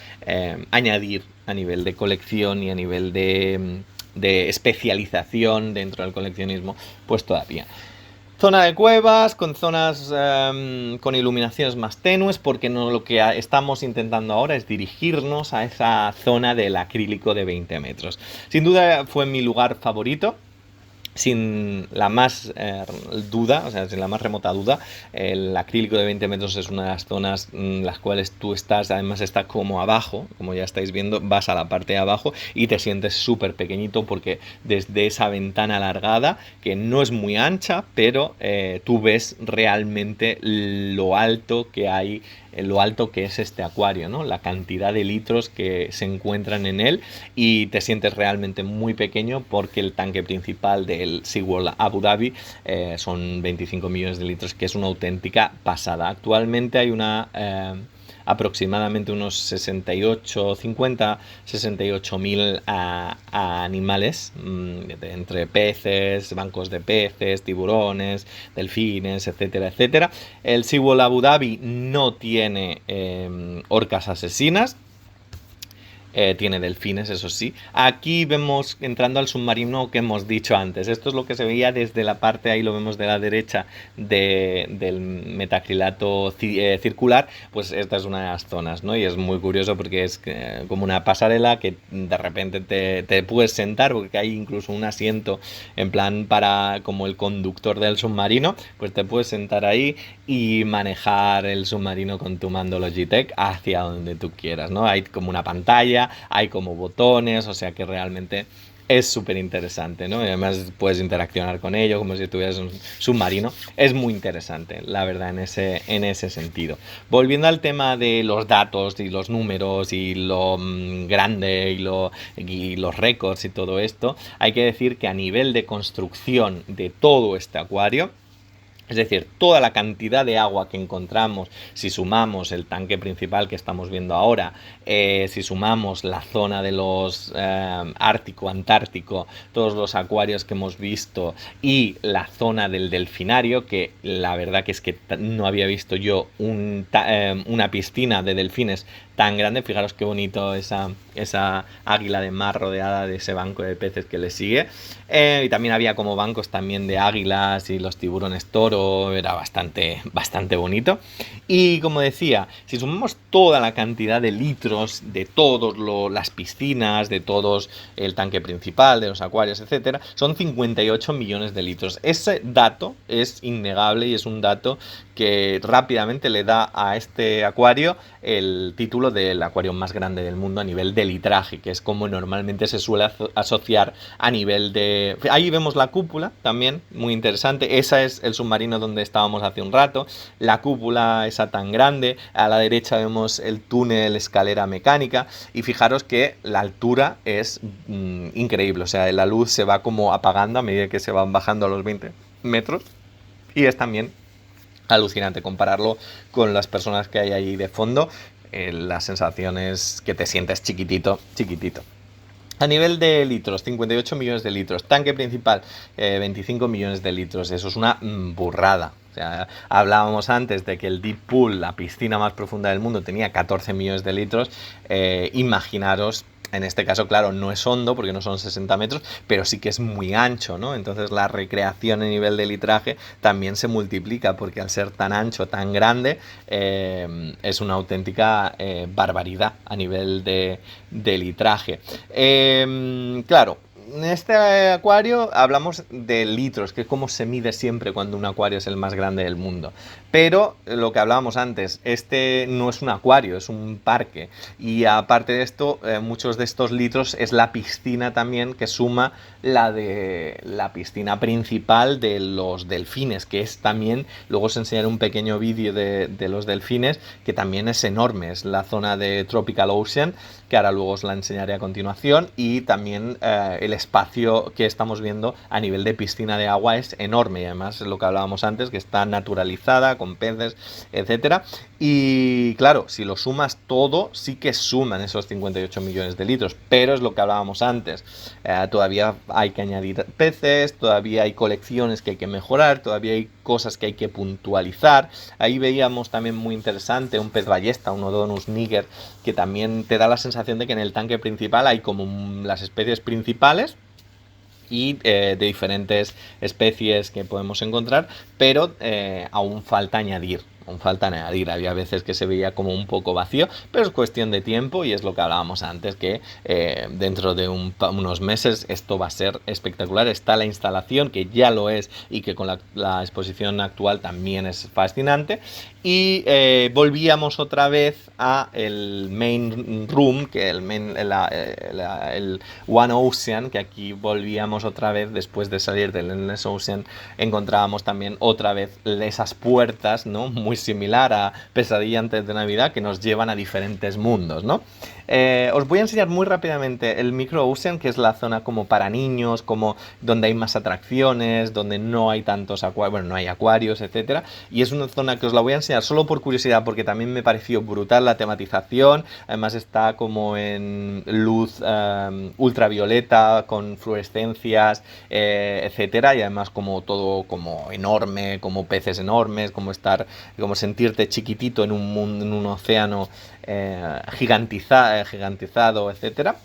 añadir a nivel de colección y a nivel de especialización dentro del coleccionismo, pues todavía. Zona de cuevas, con zonas con iluminaciones más tenues, porque no, lo que estamos intentando ahora es dirigirnos a esa zona del acrílico de 20 metros. Sin duda fue mi lugar favorito, sin la más duda, o sea, sin la más remota duda. El acrílico de 20 metros es una de las zonas en las cuales tú estás, además está como abajo, como ya estáis viendo, vas a la parte de abajo y te sientes súper pequeñito, porque desde esa ventana alargada, que no es muy ancha, pero tú ves realmente lo alto que hay, lo alto que es este acuario, ¿no? La cantidad de litros que se encuentran en él, y te sientes realmente muy pequeño, porque el tanque principal del SeaWorld Abu Dhabi son 25 millones de litros, que es una auténtica pasada. Actualmente hay aproximadamente unos 68 mil animales, entre peces, bancos de peces, tiburones, delfines, etcétera, etcétera. El SeaWorld Abu Dhabi no tiene orcas asesinas. Tiene delfines, eso sí. Aquí vemos, entrando al submarino que hemos dicho antes, esto es lo que se veía desde la parte, ahí lo vemos de la derecha, del metacrilato circular. Pues esta es una de las zonas, ¿no? Y es muy curioso, porque es como una pasarela que de repente te puedes sentar, porque hay incluso un asiento en plan para como el conductor del submarino, pues te puedes sentar ahí y manejar el submarino con tu mando Logitech hacia donde tú quieras, ¿no? Hay como una pantalla, hay como botones, o sea que realmente es súper interesante, ¿no? Y además puedes interaccionar con ello como si estuvieras en un submarino. Es muy interesante, la verdad, en ese sentido. Volviendo al tema de los datos y los números y lo grande y los récords y todo esto, hay que decir que a nivel de construcción de todo este acuario, es decir, toda la cantidad de agua que encontramos, si sumamos el tanque principal que estamos viendo ahora, si sumamos la zona de los Ártico, Antártico, todos los acuarios que hemos visto, y la zona del delfinario, que la verdad que es que no había visto yo una piscina de delfines tan grande. Fijaros qué bonito esa águila de mar rodeada de ese banco de peces que le sigue. Y también había como bancos también de águilas y los tiburones toro, era bastante bonito. Y como decía, si sumamos toda la cantidad de litros de todas las piscinas, de todos el tanque principal, de los acuarios, etcétera, son 58 millones de litros. Ese dato es innegable y es un dato que rápidamente le da a este acuario el título del acuario más grande del mundo a nivel de litraje, que es como normalmente se suele asociar a nivel de... Ahí vemos la cúpula también, muy interesante. Ese es el submarino donde estábamos hace un rato. La cúpula esa tan grande. A la derecha vemos el túnel, escalera mecánica. Y fijaros que la altura es increíble. O sea, la luz se va como apagando a medida que se van bajando a los 20 metros. Y es también alucinante compararlo con las personas que hay ahí de fondo. La sensación es que te sientes chiquitito. A nivel de litros, 58 millones de litros. Tanque principal, 25 millones de litros. Eso es una burrada. O sea, hablábamos antes de que el Deep Pool, la piscina más profunda del mundo, tenía 14 millones de litros. Imaginaros, en este caso, claro, no es hondo porque no son 60 metros, pero sí que es muy ancho, ¿no? Entonces la recreación a nivel de litraje también se multiplica porque al ser tan ancho, tan grande, es una auténtica barbaridad a nivel de litraje. Claro. En este acuario hablamos de litros, que es como se mide siempre cuando un acuario es el más grande del mundo. Pero lo que hablábamos antes, este no es un acuario, es un parque. Y aparte de esto, muchos de estos litros es la piscina también que suma la de la piscina principal de los delfines, que es también, luego os enseñaré un pequeño vídeo de los delfines, que también es enorme, es la zona de Tropical Ocean, que ahora luego os la enseñaré a continuación, y también el espacio que estamos viendo a nivel de piscina de agua es enorme, y además es lo que hablábamos antes, que está naturalizada, con peces, etcétera. Y claro, si lo sumas todo, sí que suman esos 58 millones de litros, pero es lo que hablábamos antes. Todavía hay que añadir peces, todavía hay colecciones que hay que mejorar, todavía hay cosas que hay que puntualizar. Ahí veíamos también muy interesante un pez ballesta, un Odonus niger, que también te da la sensación de que en el tanque principal hay como las especies principales y de diferentes especies que podemos encontrar, pero aún falta añadir. Había veces que se veía como un poco vacío, pero es cuestión de tiempo y es lo que hablábamos antes, que dentro de unos meses esto va a ser espectacular. Está la instalación, que ya lo es, y que con la exposición actual también es fascinante. Y volvíamos otra vez a el main room, que el One Ocean, que aquí volvíamos otra vez después de salir del Endless Ocean. Encontrábamos también otra vez esas puertas, ¿no? Muy similar a Pesadilla antes de Navidad, que nos llevan a diferentes mundos, ¿no? Os voy a enseñar muy rápidamente el Micro Ocean, que es la zona como para niños, como donde hay más atracciones, donde no hay tantos acuarios, bueno, no hay acuarios, etcétera. Y es una zona que os la voy a enseñar solo por curiosidad, porque también me pareció brutal la tematización. Además está como en luz ultravioleta, con fluorescencias, etcétera. Y además como todo como enorme, como peces enormes, como sentirte chiquitito en un océano gigantizado, etcétera.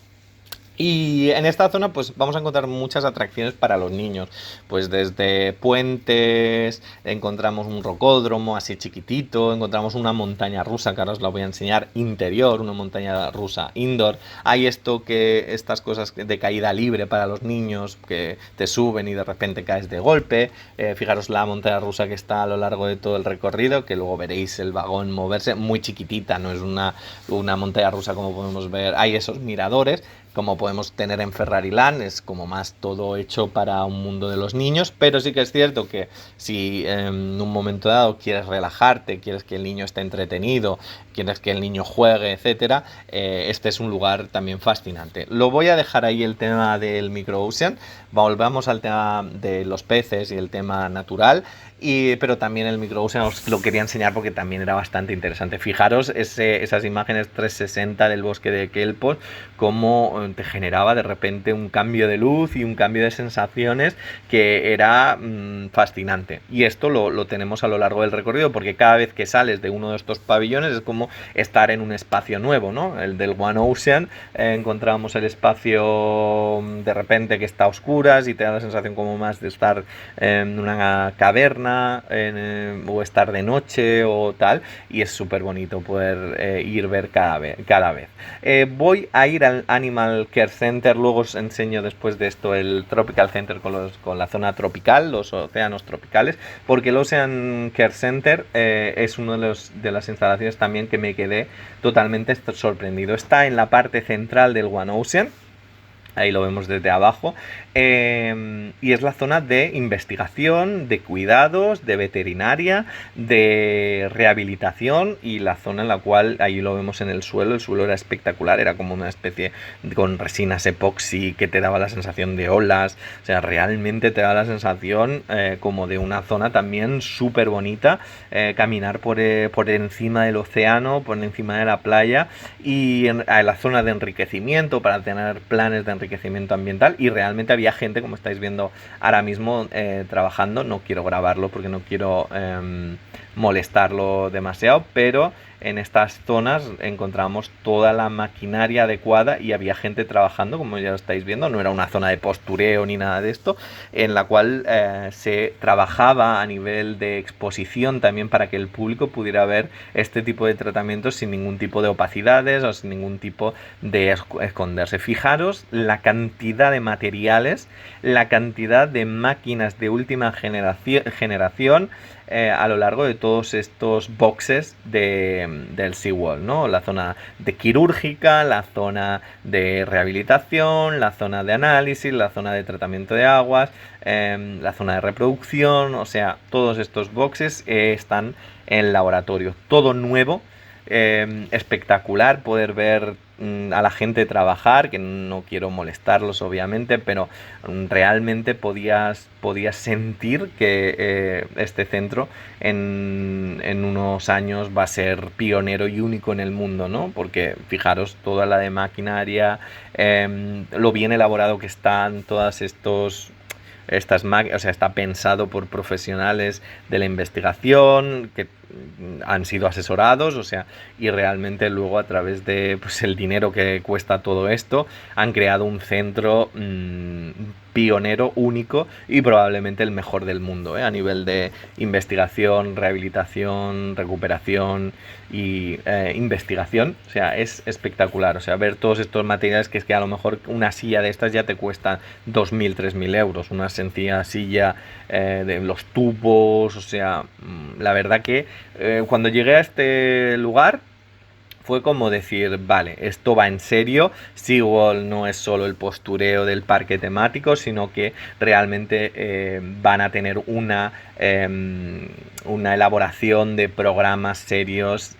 Y en esta zona pues vamos a encontrar muchas atracciones para los niños, pues desde puentes, encontramos un rocódromo así chiquitito, encontramos una montaña rusa, que ahora os la voy a enseñar, interior, una montaña rusa indoor. Hay estas cosas de caída libre para los niños, que te suben y de repente caes de golpe. Fijaros la montaña rusa que está a lo largo de todo el recorrido, que luego veréis el vagón moverse, muy chiquitita, no es una montaña rusa como podemos ver. Hay esos miradores, como podemos tener en Ferrariland, es como más todo hecho para un mundo de los niños, pero sí que es cierto que si en un momento dado quieres relajarte, quieres que el niño esté entretenido, quieres que el niño juegue, etcétera, este es un lugar también fascinante. Lo voy a dejar ahí el tema del Micro Ocean, volvamos al tema de los peces y el tema natural, pero también el Micro Ocean os lo quería enseñar porque también era bastante interesante. Fijaros esas imágenes 360 del bosque de Kelpos, cómo te generaba de repente un cambio de luz y un cambio de sensaciones que era fascinante. Y esto lo tenemos a lo largo del recorrido, porque cada vez que sales de uno de estos pabellones es como como estar en un espacio nuevo, ¿no? El del One Ocean, encontramos el espacio de repente que está a oscuras y te da la sensación como más de estar en una caverna o estar de noche o tal, y es súper bonito poder ver cada vez. Voy a ir al Animal Care Center, luego os enseño después de esto el Tropical Center con la zona tropical, los océanos tropicales, porque el Ocean Care Center es uno de las instalaciones también que me quedé totalmente sorprendido. Está en la parte central del One Ocean, ahí lo vemos desde abajo, y es la zona de investigación, de cuidados, de veterinaria, de rehabilitación, y la zona en la cual, ahí lo vemos en el suelo era espectacular, era como una especie con resinas epoxi que te daba la sensación de olas, o sea, realmente te daba la sensación como de una zona también súper bonita, caminar por encima del océano, por encima de la playa, y en la zona de enriquecimiento para tener planes de enriquecimiento ambiental, y realmente había gente, como estáis viendo ahora mismo, trabajando. No quiero grabarlo porque no quiero molestarlo demasiado, pero en estas zonas encontramos toda la maquinaria adecuada y había gente trabajando, como ya lo estáis viendo. No era una zona de postureo ni nada de esto, en la cual se trabajaba a nivel de exposición también para que el público pudiera ver este tipo de tratamientos sin ningún tipo de opacidades o sin ningún tipo de esconderse. Fijaros la cantidad de materiales, la cantidad de máquinas de última generación a lo largo de todos estos boxes del SeaWorld, ¿no? La zona de quirúrgica, la zona de rehabilitación, la zona de análisis, la zona de tratamiento de aguas, la zona de reproducción, o sea, todos estos boxes están en laboratorio, todo nuevo. Espectacular poder ver a la gente trabajar, que no quiero molestarlos obviamente, pero realmente podías sentir que este centro en unos años va a ser pionero y único en el mundo, ¿no? Porque fijaros toda la de maquinaria, lo bien elaborado que están todas estas máquinas, o sea, está pensado por profesionales de la investigación que han sido asesorados, o sea, y realmente luego a través de pues, el dinero que cuesta todo esto, han creado un centro pionero, único y probablemente el mejor del mundo, a nivel de investigación, rehabilitación, recuperación y investigación. O sea, es espectacular. O sea, ver todos estos materiales, que es que a lo mejor una silla de estas ya te cuesta 2.000, 3.000 euros, una sencilla silla, de los tubos, o sea, la verdad que cuando llegué a este lugar fue como decir, vale, esto va en serio. SeaWorld no es solo el postureo del parque temático, sino que realmente van a tener una elaboración de programas serios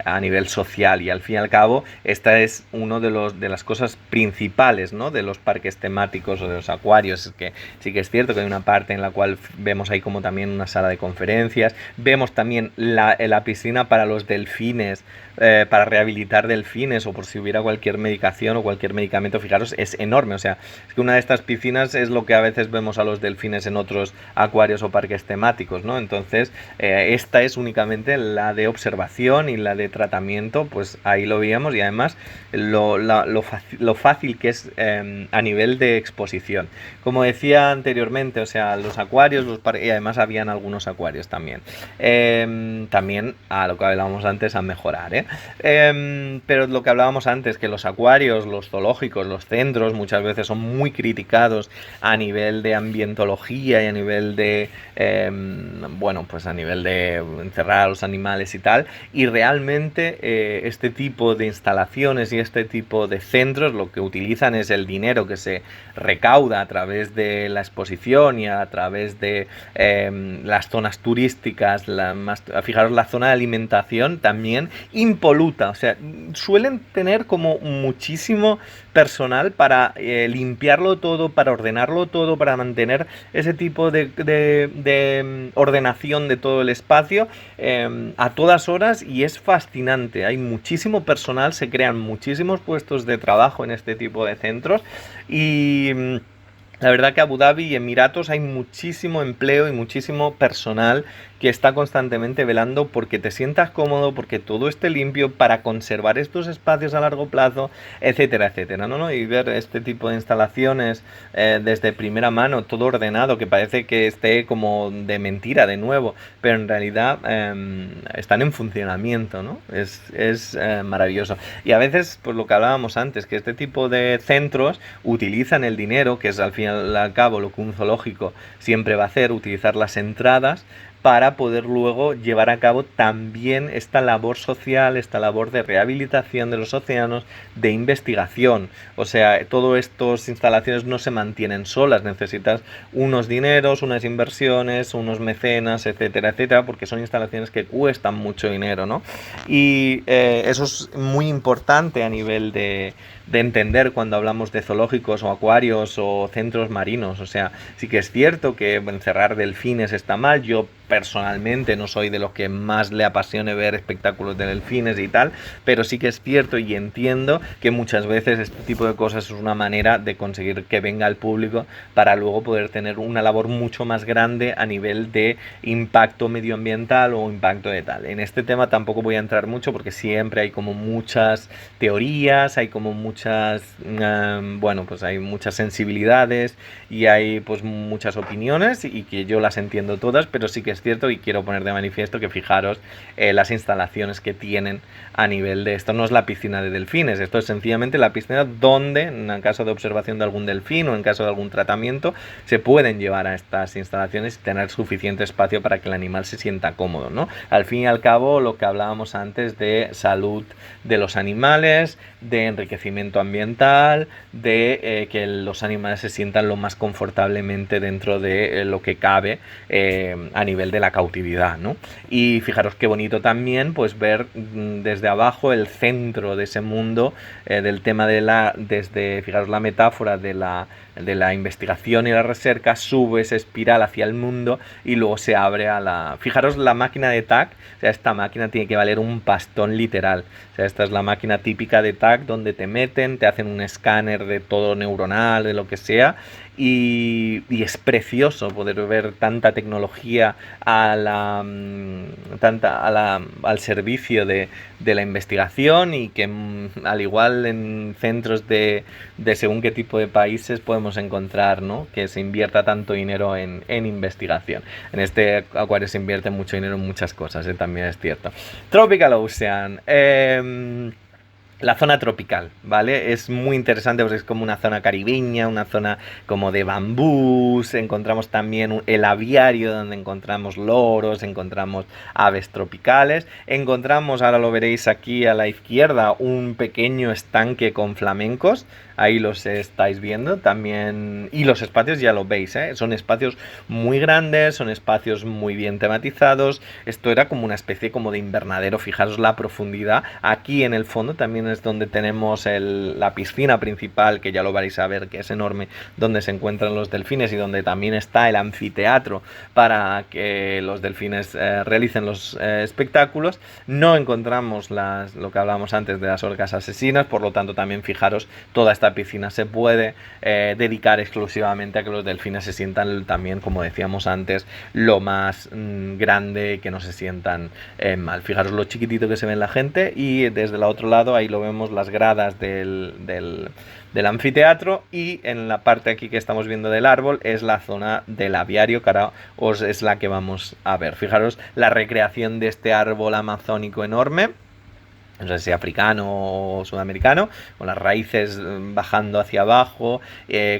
a nivel social, y al fin y al cabo esta es uno de las cosas principales, ¿no?, de los parques temáticos o de los acuarios. Es que sí que es cierto que hay una parte en la cual vemos ahí como también una sala de conferencias, vemos también la piscina para los delfines, para rehabilitar delfines o por si hubiera cualquier medicación o cualquier medicamento. Fijaros, es enorme. O sea, es que una de estas piscinas es lo que a veces vemos a los delfines en otros acuarios o parques temáticos, ¿no? Entonces esta es únicamente la de observación, y la de tratamiento pues ahí lo veíamos, y además lo fácil que es a nivel de exposición. Como decía anteriormente, o sea, los acuarios, y además habían algunos acuarios también. También a lo que hablábamos antes, a mejorar, pero lo que hablábamos antes, que los acuarios, los zoológicos, los centros muchas veces son muy criticados a nivel de ambientología y a nivel de bueno, pues a nivel de encerrar a los animales y tal, y realmente este tipo de instalaciones y este tipo de centros lo que utilizan es el dinero que se recauda a través de la exposición y a través de las zonas turísticas. Fijaros, la zona de alimentación también impoluta, o sea, suelen tener como muchísimo personal para limpiarlo todo, para ordenarlo todo, para mantener ese tipo de ordenación de todo el espacio a todas horas, y es fascinante. Hay muchísimo personal, se crean muchísimos puestos de trabajo en este tipo de centros, y la verdad que Abu Dhabi y Emiratos hay muchísimo empleo y muchísimo personal que está constantemente velando porque te sientas cómodo, porque todo esté limpio, para conservar estos espacios a largo plazo, etcétera, etcétera, ¿no? Y ver este tipo de instalaciones desde primera mano, todo ordenado, que parece que esté como de mentira de nuevo, pero en realidad están en funcionamiento, ¿no? Es maravilloso. Y a veces, pues lo que hablábamos antes, que este tipo de centros utilizan el dinero, que es al fin y al cabo lo que un zoológico siempre va a hacer, utilizar las entradas para poder luego llevar a cabo también esta labor social, esta labor de rehabilitación de los océanos, de investigación. O sea, todas estas instalaciones no se mantienen solas, necesitas unos dineros, unas inversiones, unos mecenas, etcétera, etcétera, porque son instalaciones que cuestan mucho dinero, ¿no? Y eso es muy importante a nivel de entender cuando hablamos de zoológicos o acuarios o centros marinos. O sea, sí que es cierto que encerrar delfines está mal. Yo personalmente no soy de los que más le apasione ver espectáculos de delfines y tal, pero sí que es cierto y entiendo que muchas veces este tipo de cosas es una manera de conseguir que venga el público para luego poder tener una labor mucho más grande a nivel de impacto medioambiental o impacto de tal. En este tema tampoco voy a entrar mucho porque siempre hay como muchas teorías, hay como muchas, bueno, pues hay muchas sensibilidades y hay pues muchas opiniones y que yo las entiendo todas, pero sí que es cierto y quiero poner de manifiesto que fijaros las instalaciones que tienen a nivel de esto. No es la piscina de delfines, esto es sencillamente la piscina donde, en caso de observación de algún delfín o en caso de algún tratamiento, se pueden llevar a estas instalaciones y tener suficiente espacio para que el animal se sienta cómodo, ¿no? Al fin y al cabo, lo que hablábamos antes de salud de los animales, de enriquecimiento ambiental, de que los animales se sientan lo más confortablemente dentro de lo que cabe a nivel de la cautividad, ¿no? Y fijaros qué bonito también pues ver desde abajo el centro de ese mundo del tema de desde, fijaros la metáfora de la investigación y la recerca, sube esa espiral hacia el mundo y luego se abre a Fijaros la máquina de TAC, o sea, esta máquina tiene que valer un pastón literal. O sea, esta es la máquina típica de TAC donde te meten, te hacen un escáner de todo neuronal, de lo que sea, y es precioso poder ver tanta tecnología al servicio de la investigación y que al igual en centros de según qué tipo de países podemos encontrar, ¿no?, que se invierta tanto dinero en investigación. En este acuario se invierte mucho dinero en muchas cosas, también es cierto. Tropical Ocean. La zona tropical, ¿vale? Es muy interesante porque es como una zona caribeña, una zona como de bambús. Encontramos también el aviario donde encontramos loros, encontramos aves tropicales. Encontramos, ahora lo veréis aquí a la izquierda, un pequeño estanque con flamencos. Ahí los estáis viendo también. Y los espacios ya lo veis, ¿eh? Son espacios muy grandes, son espacios muy bien tematizados. Esto era como una especie como de invernadero. Fijaros la profundidad. Aquí en el fondo también es donde tenemos la piscina principal, que ya lo vais a ver, que es enorme, donde se encuentran los delfines y donde también está el anfiteatro para que los delfines realicen los espectáculos. No encontramos lo que hablábamos antes de las orcas asesinas, por lo tanto también fijaros, toda esta piscina se puede dedicar exclusivamente a que los delfines se sientan también, como decíamos antes, lo más grande, que no se sientan mal. Fijaros lo chiquitito que se ve en la gente y desde el otro lado ahí lo vemos las gradas del anfiteatro y en la parte aquí que estamos viendo del árbol es la zona del aviario, que ahora es la que vamos a ver. Fijaros la recreación de este árbol amazónico enorme, no sé si africano o sudamericano, con las raíces bajando hacia abajo,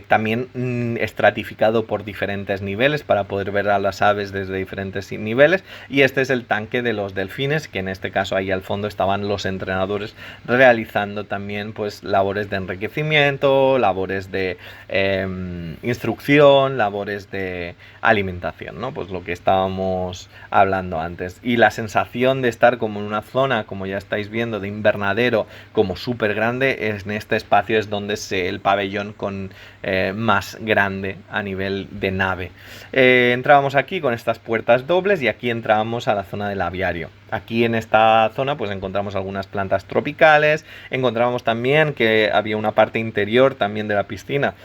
también estratificado por diferentes niveles para poder ver a las aves desde diferentes niveles. Y este es el tanque de los delfines, que en este caso ahí al fondo estaban los entrenadores realizando también pues labores de enriquecimiento, labores de instrucción, labores de alimentación, ¿no? Pues lo que estábamos hablando antes. Y la sensación de estar como en una zona, como ya estáis viendo, de invernadero, como súper grande, en este espacio es donde es el pabellón con más grande a nivel de nave. Entrábamos aquí con estas puertas dobles y aquí entrábamos a la zona del aviario. Aquí en esta zona pues encontramos algunas plantas tropicales, encontrábamos también que había una parte interior también de la piscina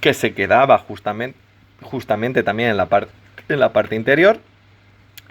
que se quedaba justamente también en la parte interior.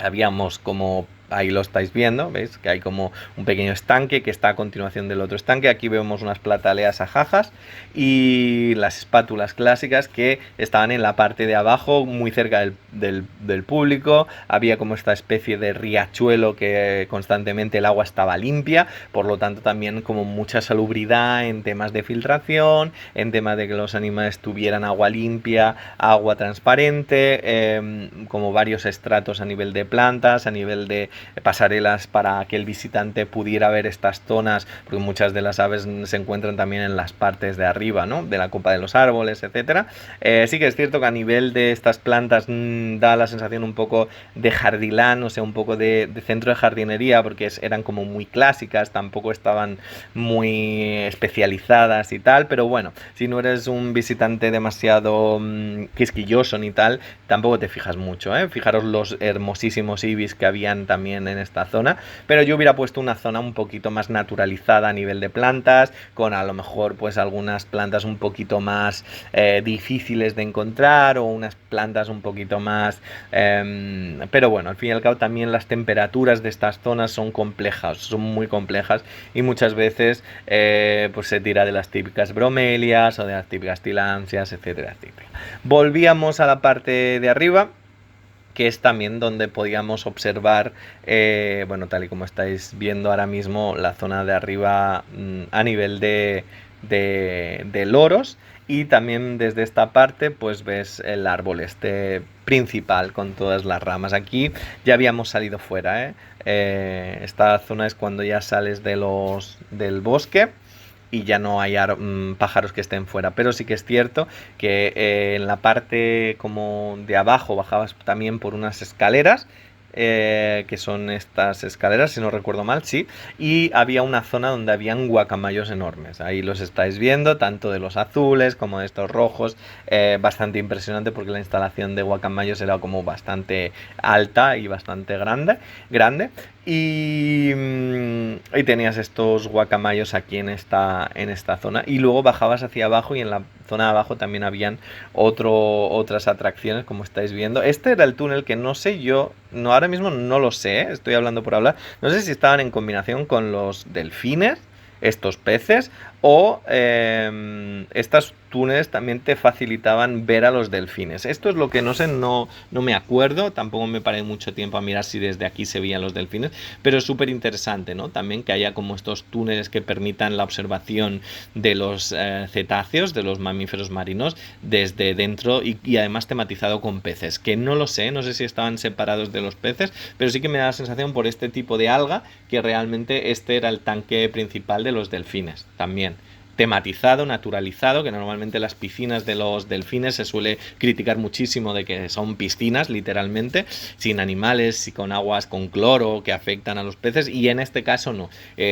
habíamos como... Ahí lo estáis viendo, ¿veis? Que hay como un pequeño estanque que está a continuación del otro estanque. Aquí vemos unas plataleas ajajas y las espátulas clásicas que estaban en la parte de abajo, muy cerca del público. Había como esta especie de riachuelo que constantemente el agua estaba limpia, por lo tanto también como mucha salubridad en temas de filtración, en temas de que los animales tuvieran agua limpia, agua transparente, como varios estratos a nivel de plantas, a nivel de pasarelas para que el visitante pudiera ver estas zonas, porque muchas de las aves se encuentran también en las partes de arriba, ¿no? De la copa de los árboles, etcétera. Sí que es cierto que a nivel de estas plantas da la sensación un poco de jardilán, o sea, un poco de centro de jardinería, porque eran como muy clásicas, tampoco estaban muy especializadas y tal, pero bueno, si no eres un visitante demasiado quisquilloso ni tal, tampoco te fijas mucho, ¿eh? Fijaros los hermosísimos ibis que habían también en esta zona, pero yo hubiera puesto una zona un poquito más naturalizada a nivel de plantas, con a lo mejor pues algunas plantas un poquito más difíciles de encontrar, o unas plantas un poquito más pero bueno, al fin y al cabo también las temperaturas de estas zonas son complejas, son muy complejas, y muchas veces pues se tira de las típicas bromelias o de las típicas tilancias, etcétera, etcétera. Volvíamos a la parte de arriba, que es también donde podíamos observar, bueno, tal y como estáis viendo ahora mismo, la zona de arriba a nivel de loros, y también desde esta parte pues ves el árbol este principal con todas las ramas. Aquí ya habíamos salido fuera, esta zona es cuando ya sales del bosque y ya no hay pájaros que estén fuera, pero sí que es cierto que en la parte como de abajo bajabas también por unas escaleras, que son estas escaleras, si no recuerdo mal, sí, y había una zona donde habían guacamayos enormes. Ahí los estáis viendo, tanto de los azules como de estos rojos, bastante impresionante porque la instalación de guacamayos era como bastante alta y bastante grande. Y tenías estos guacamayos aquí en esta zona, y luego bajabas hacia abajo, y en la zona de abajo también habían otras atracciones, como estáis viendo. Este era el túnel que no sé yo, no, ahora mismo no lo sé, estoy hablando por hablar, no sé si estaban en combinación con los delfines, estos peces, o estas túneles también te facilitaban ver a los delfines. Esto es lo que no sé, no me acuerdo, tampoco me paré mucho tiempo a mirar si desde aquí se veían los delfines, pero es súper interesante, ¿no? También que haya como estos túneles que permitan la observación de los cetáceos, de los mamíferos marinos, desde dentro, y además tematizado con peces, que no lo sé, no sé si estaban separados de los peces, pero sí que me da la sensación por este tipo de alga que realmente este era el tanque principal de los delfines también. Tematizado, naturalizado, que normalmente las piscinas de los delfines se suele criticar muchísimo de que son piscinas, literalmente, sin animales y con aguas con cloro que afectan a los peces, y en este caso no.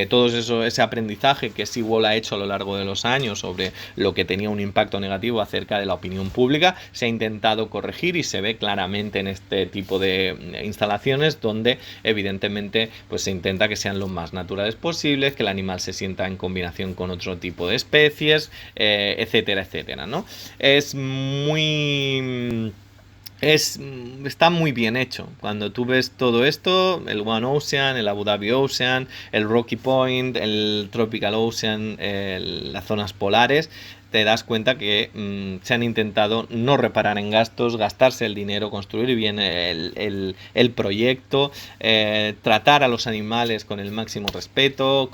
Todo ese aprendizaje que SeaWorld ha hecho a lo largo de los años sobre lo que tenía un impacto negativo acerca de la opinión pública, se ha intentado corregir, y se ve claramente en este tipo de instalaciones, donde evidentemente pues se intenta que sean lo más naturales posibles, que el animal se sienta en combinación con otro tipo de especies, etcétera, etcétera, ¿no? Es muy... está muy bien hecho. Cuando tú ves todo esto, el One Ocean, el Abu Dhabi Ocean, el Rocky Point, el Tropical Ocean, las zonas polares, te das cuenta que se han intentado no reparar en gastos, gastarse el dinero, construir bien el proyecto, tratar a los animales con el máximo respeto,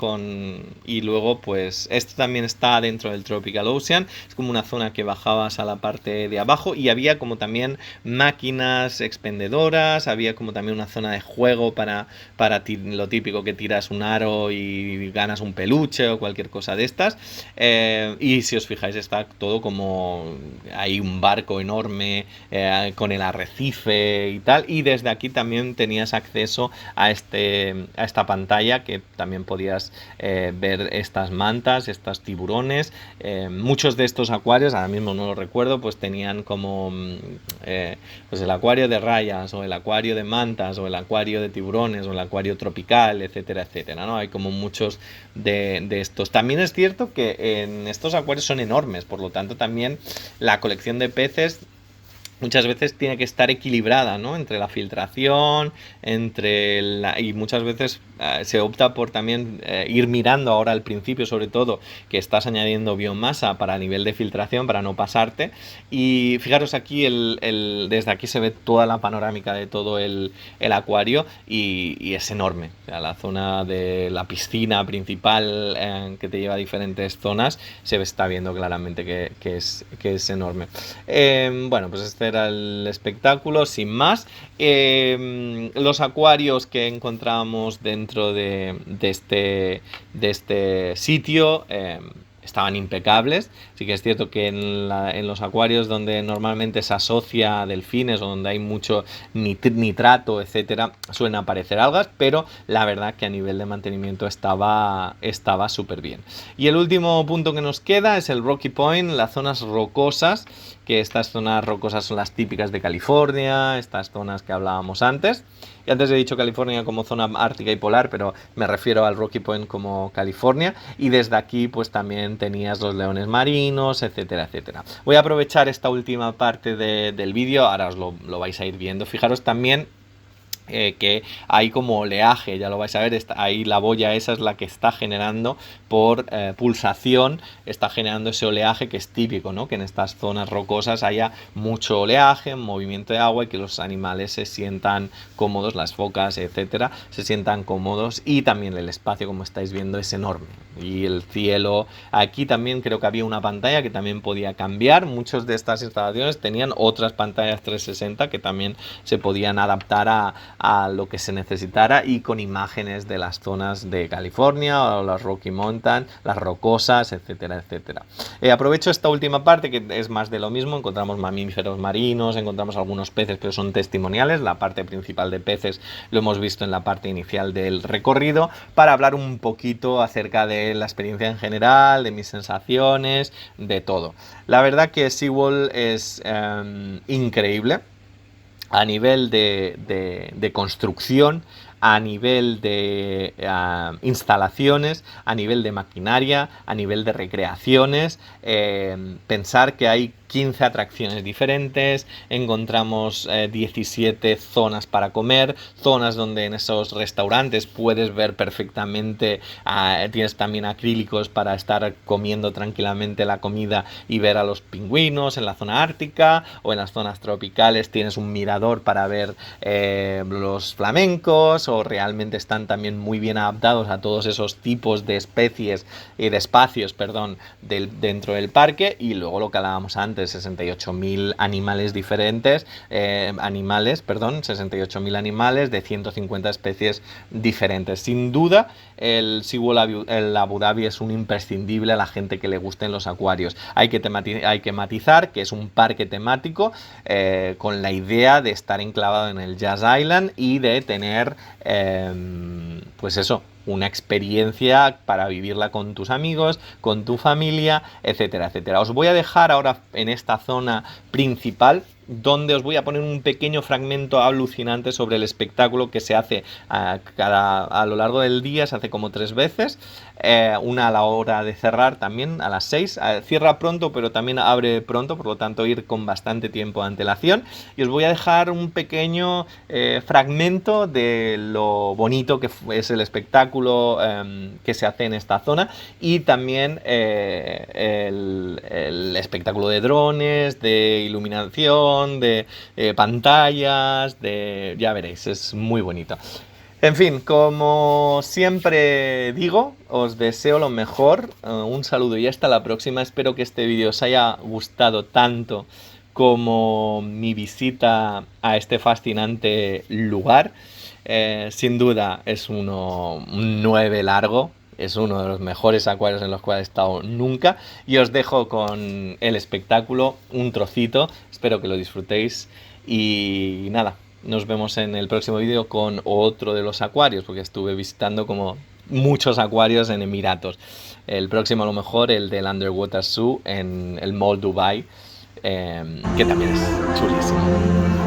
y luego pues esto también está dentro del Tropical Ocean, es como una zona que bajabas a la parte de abajo, y había como también máquinas expendedoras, había como también una zona de juego para lo típico que tiras un aro y ganas un peluche o cualquier cosa de estas, y si os fijáis está todo como hay un barco enorme con el arrecife y tal, y desde aquí también tenías acceso a esta pantalla que también podías ver estas mantas, estos tiburones, muchos de estos acuarios, ahora mismo no lo recuerdo, pues tenían como pues el acuario de rayas, o el acuario de mantas, o el acuario de tiburones, o el acuario tropical, etcétera, etcétera, ¿no? Hay como muchos de estos. También es cierto que en estos acuarios son enormes, por lo tanto también la colección de peces muchas veces tiene que estar equilibrada, ¿no? Entre la filtración, y muchas veces se opta por también ir mirando ahora al principio, sobre todo, que estás añadiendo biomasa para nivel de filtración, para no pasarte. Y fijaros aquí, desde aquí se ve toda la panorámica de todo el acuario y es enorme. O sea, la zona de la piscina principal que te lleva a diferentes zonas, se está viendo claramente que es enorme. Bueno, pues este era el espectáculo, sin más. Los acuarios que encontramos dentro de este sitio estaban impecables. Sí que es cierto que en los acuarios donde normalmente se asocia a delfines o donde hay mucho nitrato, etcétera, suelen aparecer algas, pero la verdad que a nivel de mantenimiento estaba súper bien. Y el último punto que nos queda es el Rocky Point, las zonas rocosas, que estas zonas rocosas son las típicas de California, estas zonas que hablábamos antes. Y antes he dicho California como zona ártica y polar, pero me refiero al Rocky Point como California. Y desde aquí pues también tenías los leones marinos, etcétera, etcétera. Voy a aprovechar esta última parte del vídeo, ahora os lo vais a ir viendo. Fijaros también que hay como oleaje, ya lo vais a ver, ahí la boya esa es la que está generando por pulsación, está generando ese oleaje que es típico, ¿no? Que en estas zonas rocosas haya mucho oleaje, movimiento de agua y que los animales se sientan cómodos, las focas, etcétera, se sientan cómodos, y también el espacio, como estáis viendo, es enorme. Y el cielo, aquí también creo que había una pantalla que también podía cambiar. Muchas de estas instalaciones tenían otras pantallas 360 que también se podían adaptar a lo que se necesitara, y con imágenes de las zonas de California o las Rocky Mountain, las rocosas, etcétera, etcétera. Aprovecho esta última parte que es más de lo mismo. Encontramos mamíferos marinos, encontramos algunos peces, pero son testimoniales. La parte principal de peces lo hemos visto en la parte inicial del recorrido, para hablar un poquito acerca de la experiencia en general, de mis sensaciones, de todo. La verdad que SeaWorld es increíble a nivel de construcción, a nivel de instalaciones, a nivel de maquinaria, a nivel de recreaciones. Pensar que hay 15 atracciones diferentes, encontramos 17 zonas para comer, zonas donde en esos restaurantes puedes ver perfectamente, tienes también acrílicos para estar comiendo tranquilamente la comida y ver a los pingüinos en la zona ártica, o en las zonas tropicales tienes un mirador para ver los flamencos, o realmente están también muy bien adaptados a todos esos tipos de especies y de espacios, perdón, dentro del parque. Y luego lo que hablábamos antes, 68.000 animales diferentes, 68.000 animales de 150 especies diferentes. Sin duda, el SeaWorld Abu Dhabi es un imprescindible a la gente que le gusten los acuarios. Hay que matizar que es un parque temático con la idea de estar enclavado en el Yas Island y de tener, pues eso, una experiencia para vivirla con tus amigos, con tu familia, etcétera, etcétera. Os voy a dejar ahora en esta zona principal, donde os voy a poner un pequeño fragmento alucinante sobre el espectáculo que se hace a lo largo del día. Se hace como 3 veces, una a la hora de cerrar, también a las 6, cierra pronto pero también abre pronto, por lo tanto ir con bastante tiempo de antelación. Y os voy a dejar un pequeño fragmento de lo bonito que es el espectáculo que se hace en esta zona, y también el espectáculo de drones, de iluminación, de pantallas, ya veréis, es muy bonito. En fin, como siempre digo, os deseo lo mejor, un saludo y hasta la próxima. Espero que este vídeo os haya gustado tanto como mi visita a este fascinante lugar. Sin duda es un 9 largo. Es uno de los mejores acuarios en los cuales he estado nunca. Y os dejo con el espectáculo, un trocito. Espero que lo disfrutéis. Y nada, nos vemos en el próximo vídeo con otro de los acuarios, porque estuve visitando como muchos acuarios en Emiratos. El próximo a lo mejor el del Underwater Zoo en el Mall Dubai, que también es chulísimo.